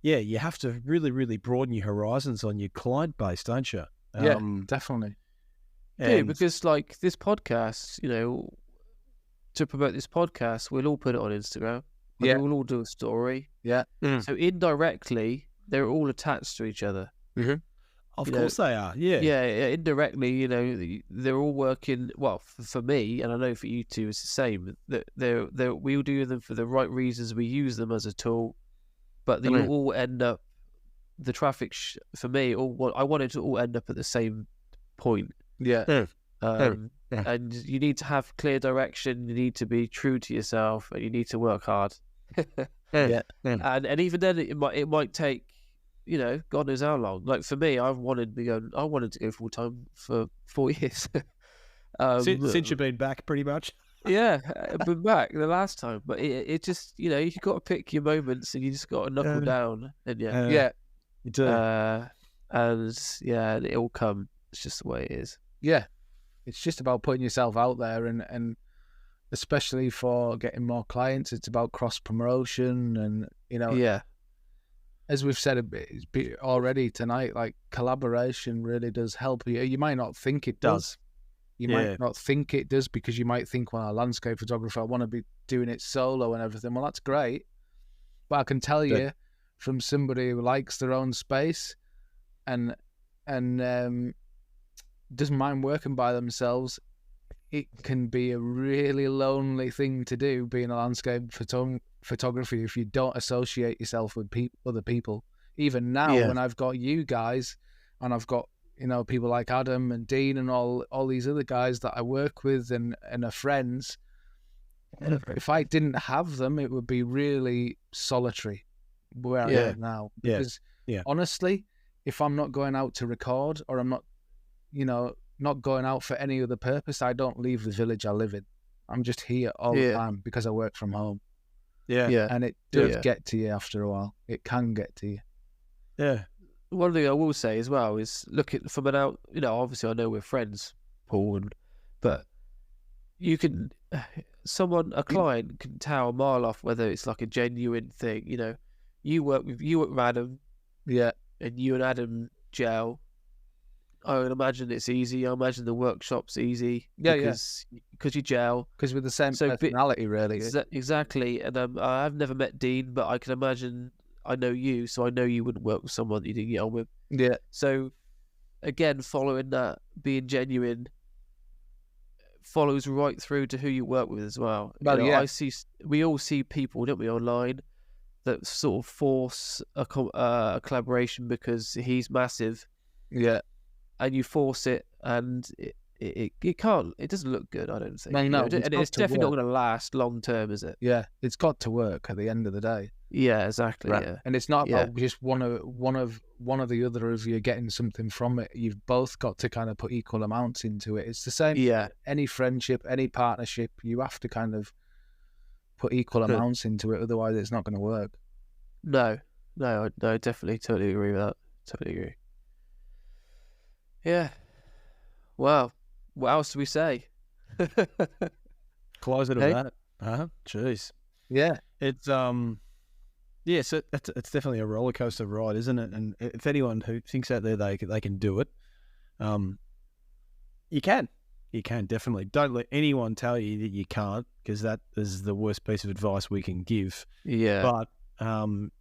Yeah, you have to really, really broaden your horizons on your client base, don't you? Yeah, definitely. Yeah, because like this podcast, to promote this podcast, we'll all put it on Instagram. Yeah, we'll all do a story. Yeah. So indirectly, they're all attached to each other. Of course they are. Yeah. Yeah. Indirectly, they're all working. Well, for me, and I know for you two, it's the same. That we'll do them for the right reasons. We use them as a tool, but they all end up. The traffic for me, I want it to all end up at the same point. Yeah. And you need to have clear direction. You need to be true to yourself, and you need to work hard. And even then, it might take, God knows how long. Like for me, I wanted to go full time for 4 years. Since you've been back, pretty much. Yeah, I've been back the last time, but it just you got to pick your moments, and you just got to knuckle down, and you do. And it'll come. It's just the way it is. Yeah, it's just about putting yourself out there, and especially for getting more clients, it's about cross promotion, and as we've said a bit already tonight, like collaboration really does help you. You might not think it does. You might not think it does, because you might think, well, a landscape photographer, I want to be doing it solo and everything. Well, that's great, but I can tell you from somebody who likes their own space and doesn't mind working by themselves, it can be a really lonely thing to do, being a landscape photographer, if you don't associate yourself with other people. Even now, when I've got you guys, and I've got people like Adam and Dean and all these other guys that I work with and are friends, if I didn't have them, it would be really solitary where I am now. Because honestly, if I'm not going out to record, or I'm not not going out for any other purpose, I don't leave the village I live in. I'm just here all the time because I work from home. And it does get to you after a while. It can get to you. Yeah. One thing I will say as well is, look at from an out. Obviously I know we're friends, Paul, but you can, a client can tell a mile off whether it's like a genuine thing. You work with Adam, and you and Adam gel. I would imagine it's easy. I imagine the workshop's easy. Because you gel. Because we're the same personality, really. Exactly. And I've never met Dean, but I can imagine, I know you, so I know you wouldn't work with someone that you didn't get on with. Yeah. So, again, following that, being genuine, follows right through to who you work with as well. We all see people, don't we, online, that sort of force a collaboration because he's massive. Yeah. And you force it, and it can't. It doesn't look good, I don't think. No, and it's definitely not going to last long term, is it? Yeah, it's got to work at the end of the day. Yeah, exactly. Right. Yeah. And it's not Yeah. about just one of the other of you getting something from it. You've both got to kind of put equal amounts into it. It's the same. Yeah. Any friendship, any partnership, you have to kind of put equal amounts into it. Otherwise, it's not going to work. No, definitely, totally agree with that. Totally agree. Yeah. Well, what else do we say? Close it Hey? at that. Jeez. Yeah. It's yeah, so it's definitely a roller coaster ride, isn't it? And if anyone who thinks out there they can do it, you can definitely. Don't let anyone tell you that you can't, because that is the worst piece of advice we can give. Yeah. But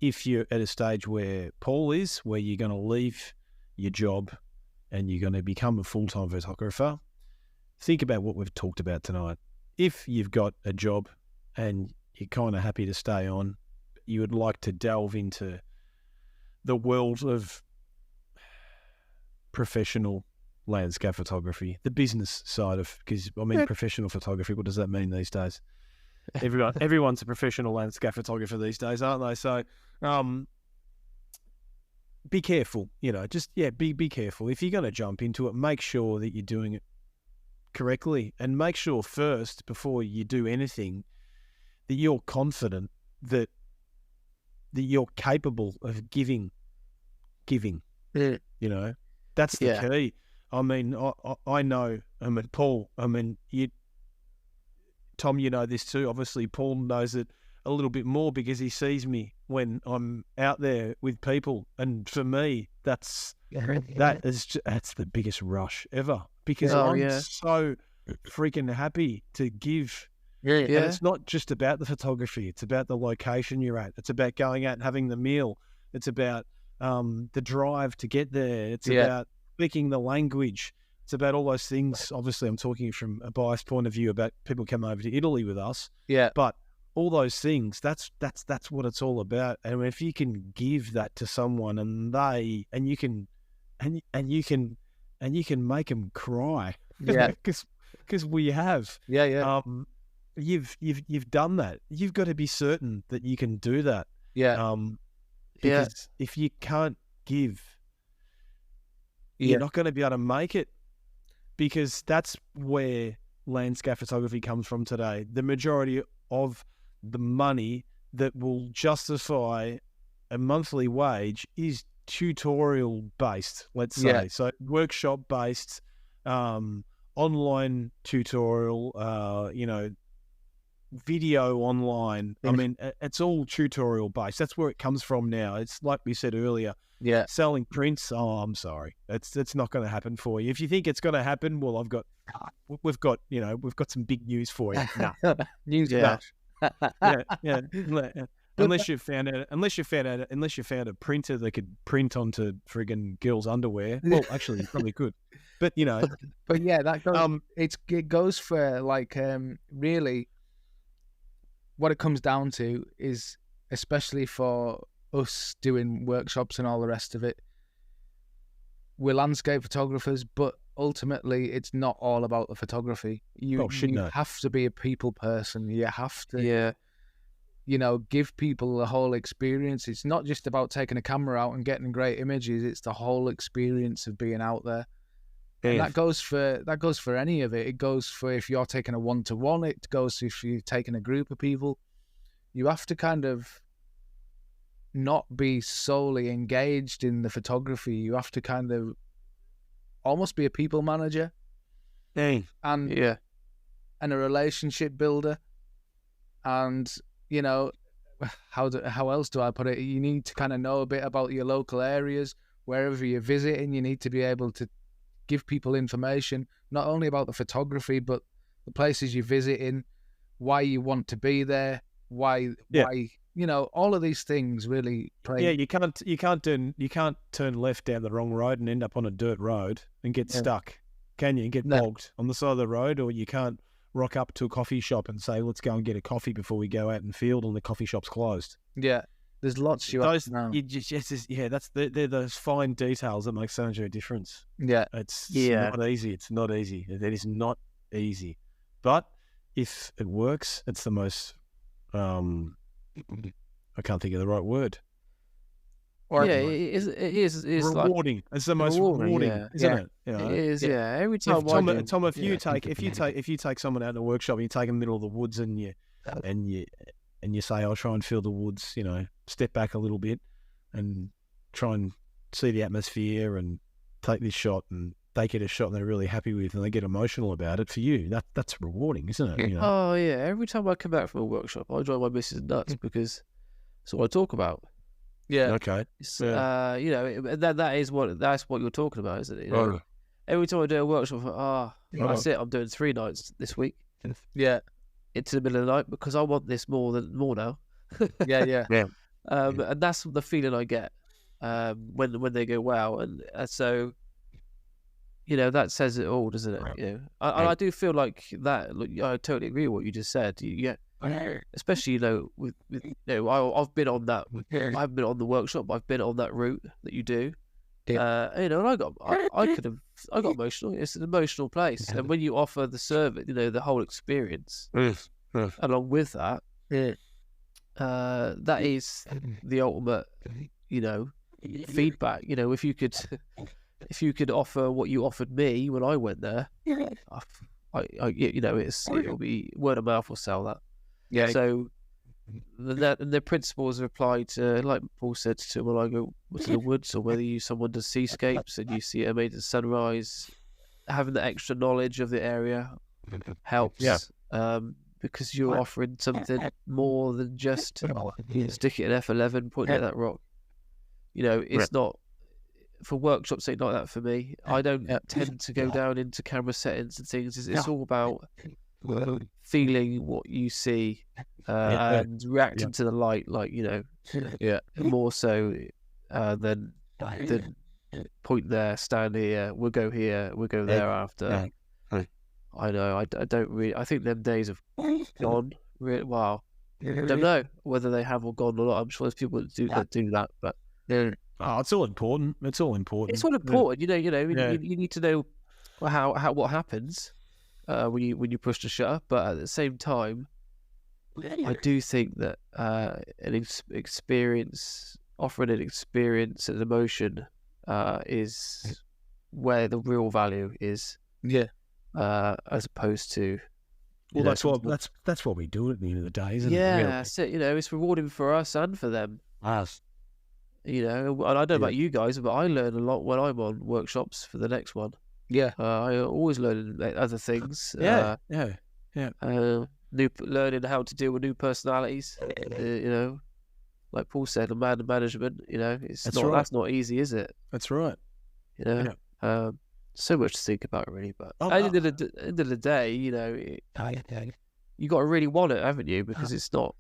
if you're at a stage where Paul is, where you're going to leave your job and you're going to become a full-time photographer, think about what we've talked about tonight. If you've got a job and you're kind of happy to stay on, you would like to delve into the world of professional landscape photography, the business side of, because I mean, professional photography, what does that mean these days? Everyone's a professional landscape photographer these days, aren't they? So, be careful, be careful. If you're going to jump into it, make sure that you're doing it correctly, and make sure first, before you do anything, that you're confident that you're capable of giving. That's the key. I mean, I know, Paul, Tom, you know this too. Obviously, Paul knows it a little bit more because he sees me when I'm out there with people. And for me, that's the biggest rush ever, because I'm so freaking happy to give. Yeah. And it's not just about the photography. It's about the location you're at. It's about going out and having the meal. It's about the drive to get there. It's about speaking the language. It's about all those things. Obviously, I'm talking from a biased point of view about people coming over to Italy with us. Yeah. But all those things, that's what it's all about. And if you can give that to someone, and you can make them cry. Yeah. Because we have. Yeah. You've done that. You've got to be certain that you can do that. Yeah. Because if you can't give, you're not going to be able to make it, because that's where landscape photography comes from today. The majority of the money that will justify a monthly wage is tutorial based, let's say. Yeah. So workshop based, online tutorial, video online. I mean, it's all tutorial based. That's where it comes from now. It's like we said earlier. Yeah. Selling prints. Oh, I'm sorry. It's not going to happen for you. If you think it's going to happen, well, we've got some big news for you. No. News flash. Yeah. Unless you found a printer that could print onto friggin' girls' underwear. Well, actually, you probably could. But But yeah, that goes. It goes for really. What it comes down to is, especially for us doing workshops and all the rest of it, we're landscape photographers, but ultimately it's not all about the photography. You have to be a people person. You have to, give people the whole experience. It's not just about taking a camera out and getting great images. It's the whole experience of being out there. And that goes for any of it. It goes for if you're taking a one-to-one. It goes if you're taking a group of people. You have to kind of not be solely engaged in the photography. You have to kind of almost be a people manager, and a relationship builder. And how else do I put it? You need to kind of know a bit about your local areas, wherever you're visiting. You need to be able to give people information, not only about the photography, but the places you're visiting, why you want to be there, why all of these things really play. Yeah, you can't turn left down the wrong road and end up on a dirt road and get stuck, can you? And get bogged on the side of the road. Or you can't rock up to a coffee shop and say, let's go and get a coffee before we go out in the field, and the coffee shop's closed. Yeah. There's lots you have to know. They're those fine details that make so much of a difference. Yeah. It's not easy. It's not easy. It is not easy. But if it works, it's the most I can't think of the right word. Yeah, it is rewarding. It's the most rewarding, isn't it? You know? It is. Yeah. Every time Tom, if you take someone out in the workshop, you take them in the middle of the woods, and you say, "I'll try and feel the woods." You know, step back a little bit and try and see the atmosphere, and take this shot, and they get a shot and they're really happy with, and they get emotional about it. For you, that's rewarding, isn't it? You know? Oh yeah. Every time I come back from a workshop, I drive my missus nuts because that's what I talk about. Yeah. Okay. You know, that's what you're talking about, isn't it? You know? Every time I do a workshop, that's it. I'm doing 3 nights this week. Yeah. Into the middle of the night because I want this more now. Yeah. And that's the feeling I get when they go wow, and so you know that says it all, doesn't it? You know, I do feel like that. Look, I totally agree with what you just said. Especially with I've been on that. I've been on the workshop. I've been on that route that you do. Yeah. And I got emotional. It's an emotional place, and when you offer the service, the whole experience along with that, that is the ultimate, feedback. If you could offer what you offered me when I went there, it'll be word of mouth will sell that. Yeah. So the principles are applied to, like Paul said, to when I go to the woods, or whether someone does seascapes and you see an amazing sunrise, having the extra knowledge of the area helps. Yeah. Because you're offering something more than just stick it in F11, point it at that rock. It's not for workshops. Ain't like that for me. I don't tend to go down into camera settings and things. It's all about feeling what you see and reacting to the light, more so than point there, stand here, we'll go there after. I know. I don't really. I think them days have gone. Wow. I don't know whether they have or gone or not. I'm sure there's people that do that, but it's all important. It's all important. It's all important. You need to know how what happens when you push the shutter. But at the same time, I do think that an experience, offering an experience and emotion, is where the real value is. Yeah. As opposed to, that's what we do at the end of the day, isn't it? Yeah, really? That's it. It's rewarding for us and for them. Us. And I don't know about you guys, but I learn a lot when I'm on workshops for the next one. Yeah. I always learn other things. Learning how to deal with new personalities. Like Paul said, a man of management. That's not easy, is it? That's right. So much to think about, really. But at the end of the day, you got to really want it, haven't you? Because it's not.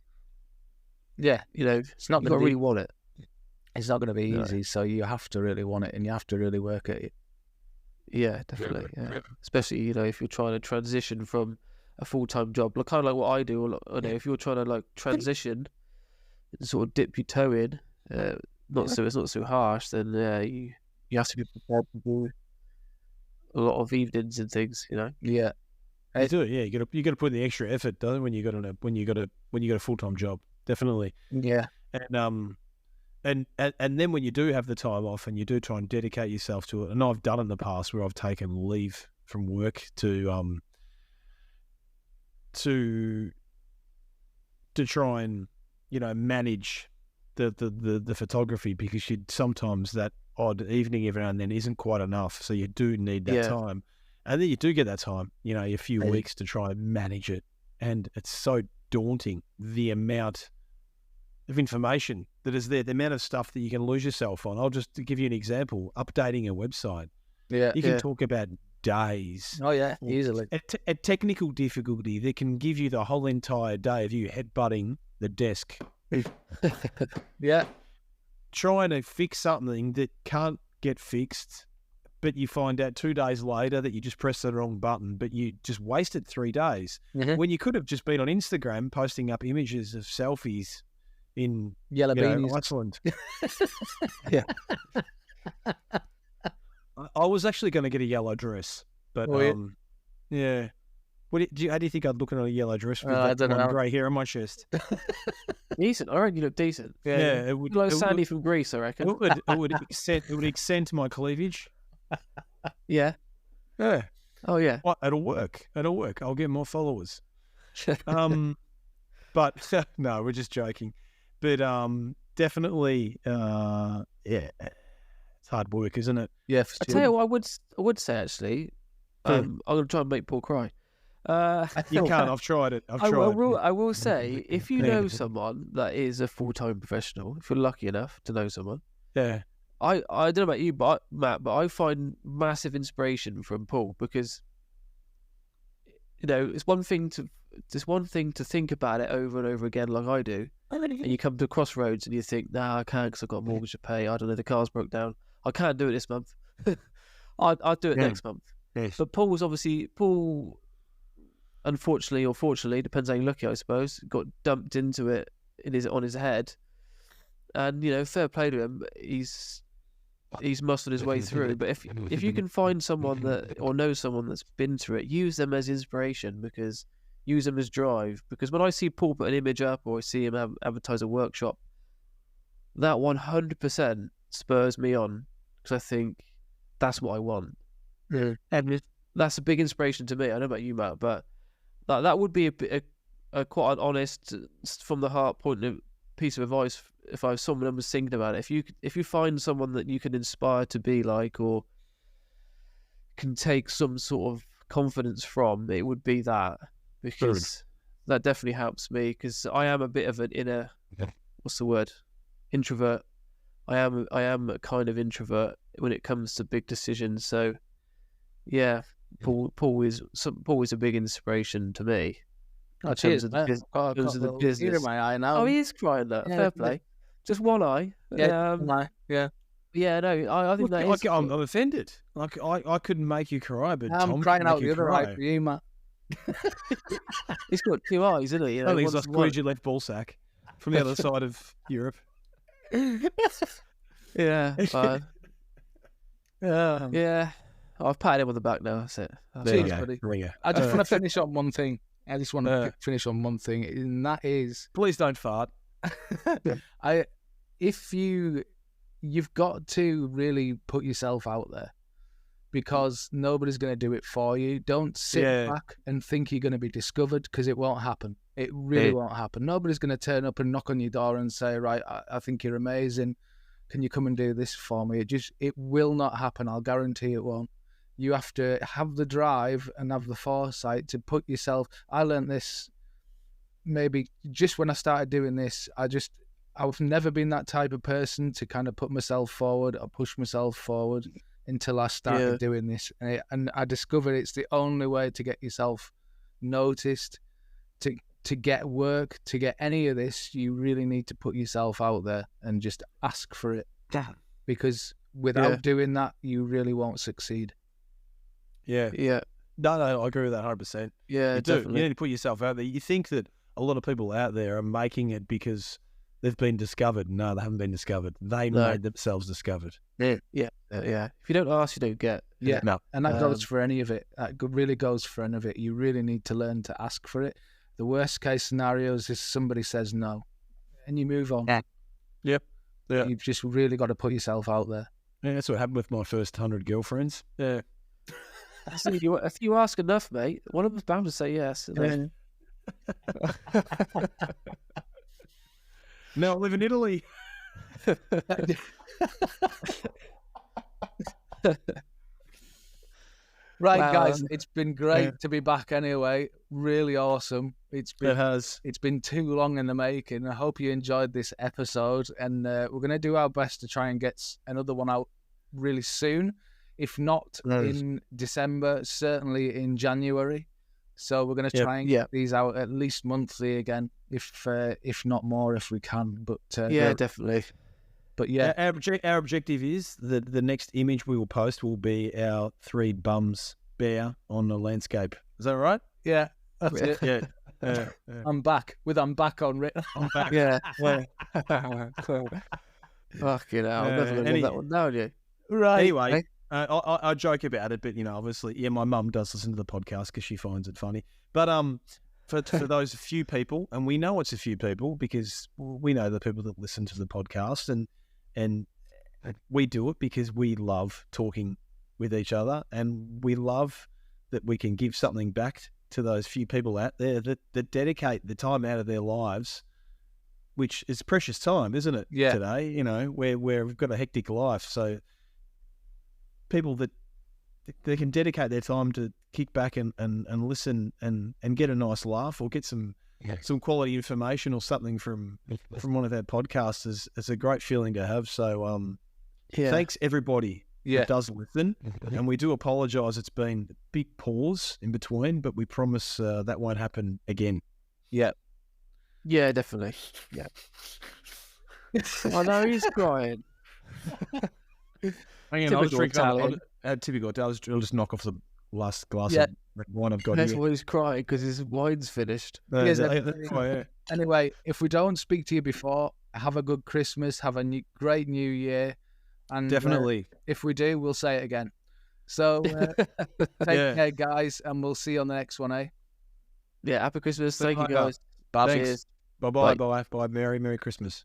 Yeah, it's not. You got to really want it. It's not going to be easy, so you have to really want it, and you have to really work at it. Yeah, definitely. Yeah. Especially if you're trying to transition from a full-time job, kind of like what I do. If you're trying to transition and sort of dip your toe in, it's not so harsh. Then you have to be prepared to do a lot of evenings and things. Yeah. You do it. Yeah, you got to put in the extra effort, don't you, when you got a full-time job, definitely. Yeah. And then when you do have the time off and you do try and dedicate yourself to it, and I've done in the past where I've taken leave from work to try and manage the photography, because sometimes that odd evening every now and then isn't quite enough, so you do need that time, and then you do get that time, a few weeks to try and manage it, and it's so daunting, the amount of information that is there, the amount of stuff that you can lose yourself on. I'll just give you an example: updating a website. Yeah, you can talk about days. Oh yeah, easily. A technical difficulty that can give you the whole entire day of you headbutting the desk. Yeah. Trying to fix something that can't get fixed, but you find out 2 days later that you just pressed the wrong button, but you just wasted 3 days when you could have just been on Instagram posting up images of selfies in yellow beanies, Iceland. Yeah. I was actually going to get a yellow dress, but yeah. How do you think I'd look in a yellow dress with that grey hair on my chest? Decent. I reckon you look decent. Yeah, it You would. look like it Sandy would, from Greece, I reckon. it would extend my cleavage. Yeah. Yeah, Oh, yeah. well, it'll work. It'll work. I'll get more followers. But no, we're just joking. But definitely, yeah, it's hard work, isn't it? Yeah, I tell you what, I would say actually, I'm going to try and make Paul cry. You can't. I've tried it. I've tried. I will say, if you know someone that is a full-time professional, if you're lucky enough to know someone, Yeah. I don't know about you, Matt, but I find massive inspiration from Paul because, you know, it's one thing to think about it over and over again like I do, and you come to crossroads and you think, nah, I can't because I've got a mortgage to pay. I don't know, the car's broke down. I can't do it this month. I'll do it next month. Yes. But Paul, unfortunately or fortunately, depends how you look at it, I suppose, got dumped into it on his head, and you know, fair play to him. He's muscled his way through. But if you can find someone that or know someone that's been through it, use them as inspiration, use them as drive. Because when I see Paul put an image up or I see him advertise a workshop, that 100% spurs me on because I think that's what I want. Yeah. And that's a big inspiration to me. I don't know about you, Matt, but that would be a quite an honest, from the heart point of piece of advice if I was someone who was thinking about it. If you find someone that you can inspire to be like or can take some sort of confidence from, it would be that, because that definitely helps me, because I am a bit of an inner, what's the word, introvert. I am a kind of introvert when it comes to big decisions. So yeah, Paul is a big inspiration to me. Oh, in cheers, terms of mate. the Tear business. in my eye now. Oh, he is crying. That Yeah, fair play. Just one eye. Yeah, one eye. Yeah. Yeah, no, I think that is. I'm offended. Like I couldn't make you cry, but I'm Tom crying could out make the you other cry. eye for you, Matt. He's got two eyes, isn't he? You know, I think he's one's like one. squeegee left ball sack from the other side of Europe. Yeah, but, Yeah. yeah. I've patted him on the back now. That's it. There you Cheers, go. buddy. Ringer. I just want to finish on one thing. I just want to finish on one thing, and that is, Please don't fart. you've got to really put yourself out there, because nobody's going to do it for you. Don't sit back and think you're going to be discovered, because it won't happen. It really won't happen. Nobody's going to turn up and knock on your door and say, right, I think you're amazing. Can you come and do this for me? It will not happen. I'll guarantee it won't. You have to have the drive and have the foresight to put yourself. I learned this maybe just when I started doing this. I've never been that type of person to kind of put myself forward or push myself forward until I started doing this. And I discovered it's the only way to get yourself noticed, to get work, to get any of this. You really need to put yourself out there and just ask for it. Because without doing that, you really won't succeed. Yeah. Yeah. No, I agree with that 100%. Yeah, You do. definitely. You need to put yourself out there. You think that a lot of people out there are making it because they've been discovered. No, they haven't been discovered. They made themselves discovered. Yeah. If you don't ask, you don't get. Yeah. No. And that goes for any of it. That really goes for any of it. You really need to learn to ask for it. The worst case scenarios is somebody says no, and you move on. Yep. Yeah. You've just really got to put yourself out there. Yeah, that's what happened with my first 100 girlfriends. Yeah. So if you ask enough, mate, one of them's bound to say yes. Now I live in Italy. Right, Wow. guys, it's been great to be back anyway. Really awesome. It's been too long in the making. I hope you enjoyed this episode, and we're going to do our best to try and get another one out really soon. If not in December, certainly in January. So we're going to try and get these out at least monthly again, if not more, if we can. But definitely. But yeah, our objective is that the next image we will post will be our 3 bums bear on the landscape. Is that right? yeah, that's it. Yeah. I'm back on written. I'm back. Yeah. Fucking hell. I'm never going to live that one down, you. Right. Anyway, I joke about it, but obviously, my mum does listen to the podcast because she finds it funny. But for those few people, and we know it's a few people because we know the people that listen to the podcast, and we do it because we love talking with each other, and we love that we can give something back to those few people out there that dedicate the time out of their lives, which is precious time, isn't it? Yeah. Today, you know, where we've got a hectic life, so people that they can dedicate their time to kick back and listen and get a nice laugh or get some quality information or something from one of our podcasts is a great feeling to have. So thanks everybody that does listen, and we do apologise. It's been a big pause in between, but we promise that won't happen again. Yeah. Yeah, definitely. Yeah. I know he's crying. Hang on, I'll just drink Italian. typical. I'll just knock off the last glass Yeah. of red wine I've got That's here. why he's crying, because his wine's finished. Yes, That's why, yeah. Anyway, if we don't speak to you before, have a good Christmas, have a great New Year, and Definitely. if we do, we'll say it again. So take care, guys, and we'll see you on the next one, eh? Yeah, happy Christmas. Bye-bye. Thank you, guys. Bye. Thanks. Cheers. Bye-bye. Bye. Bye. Merry Christmas.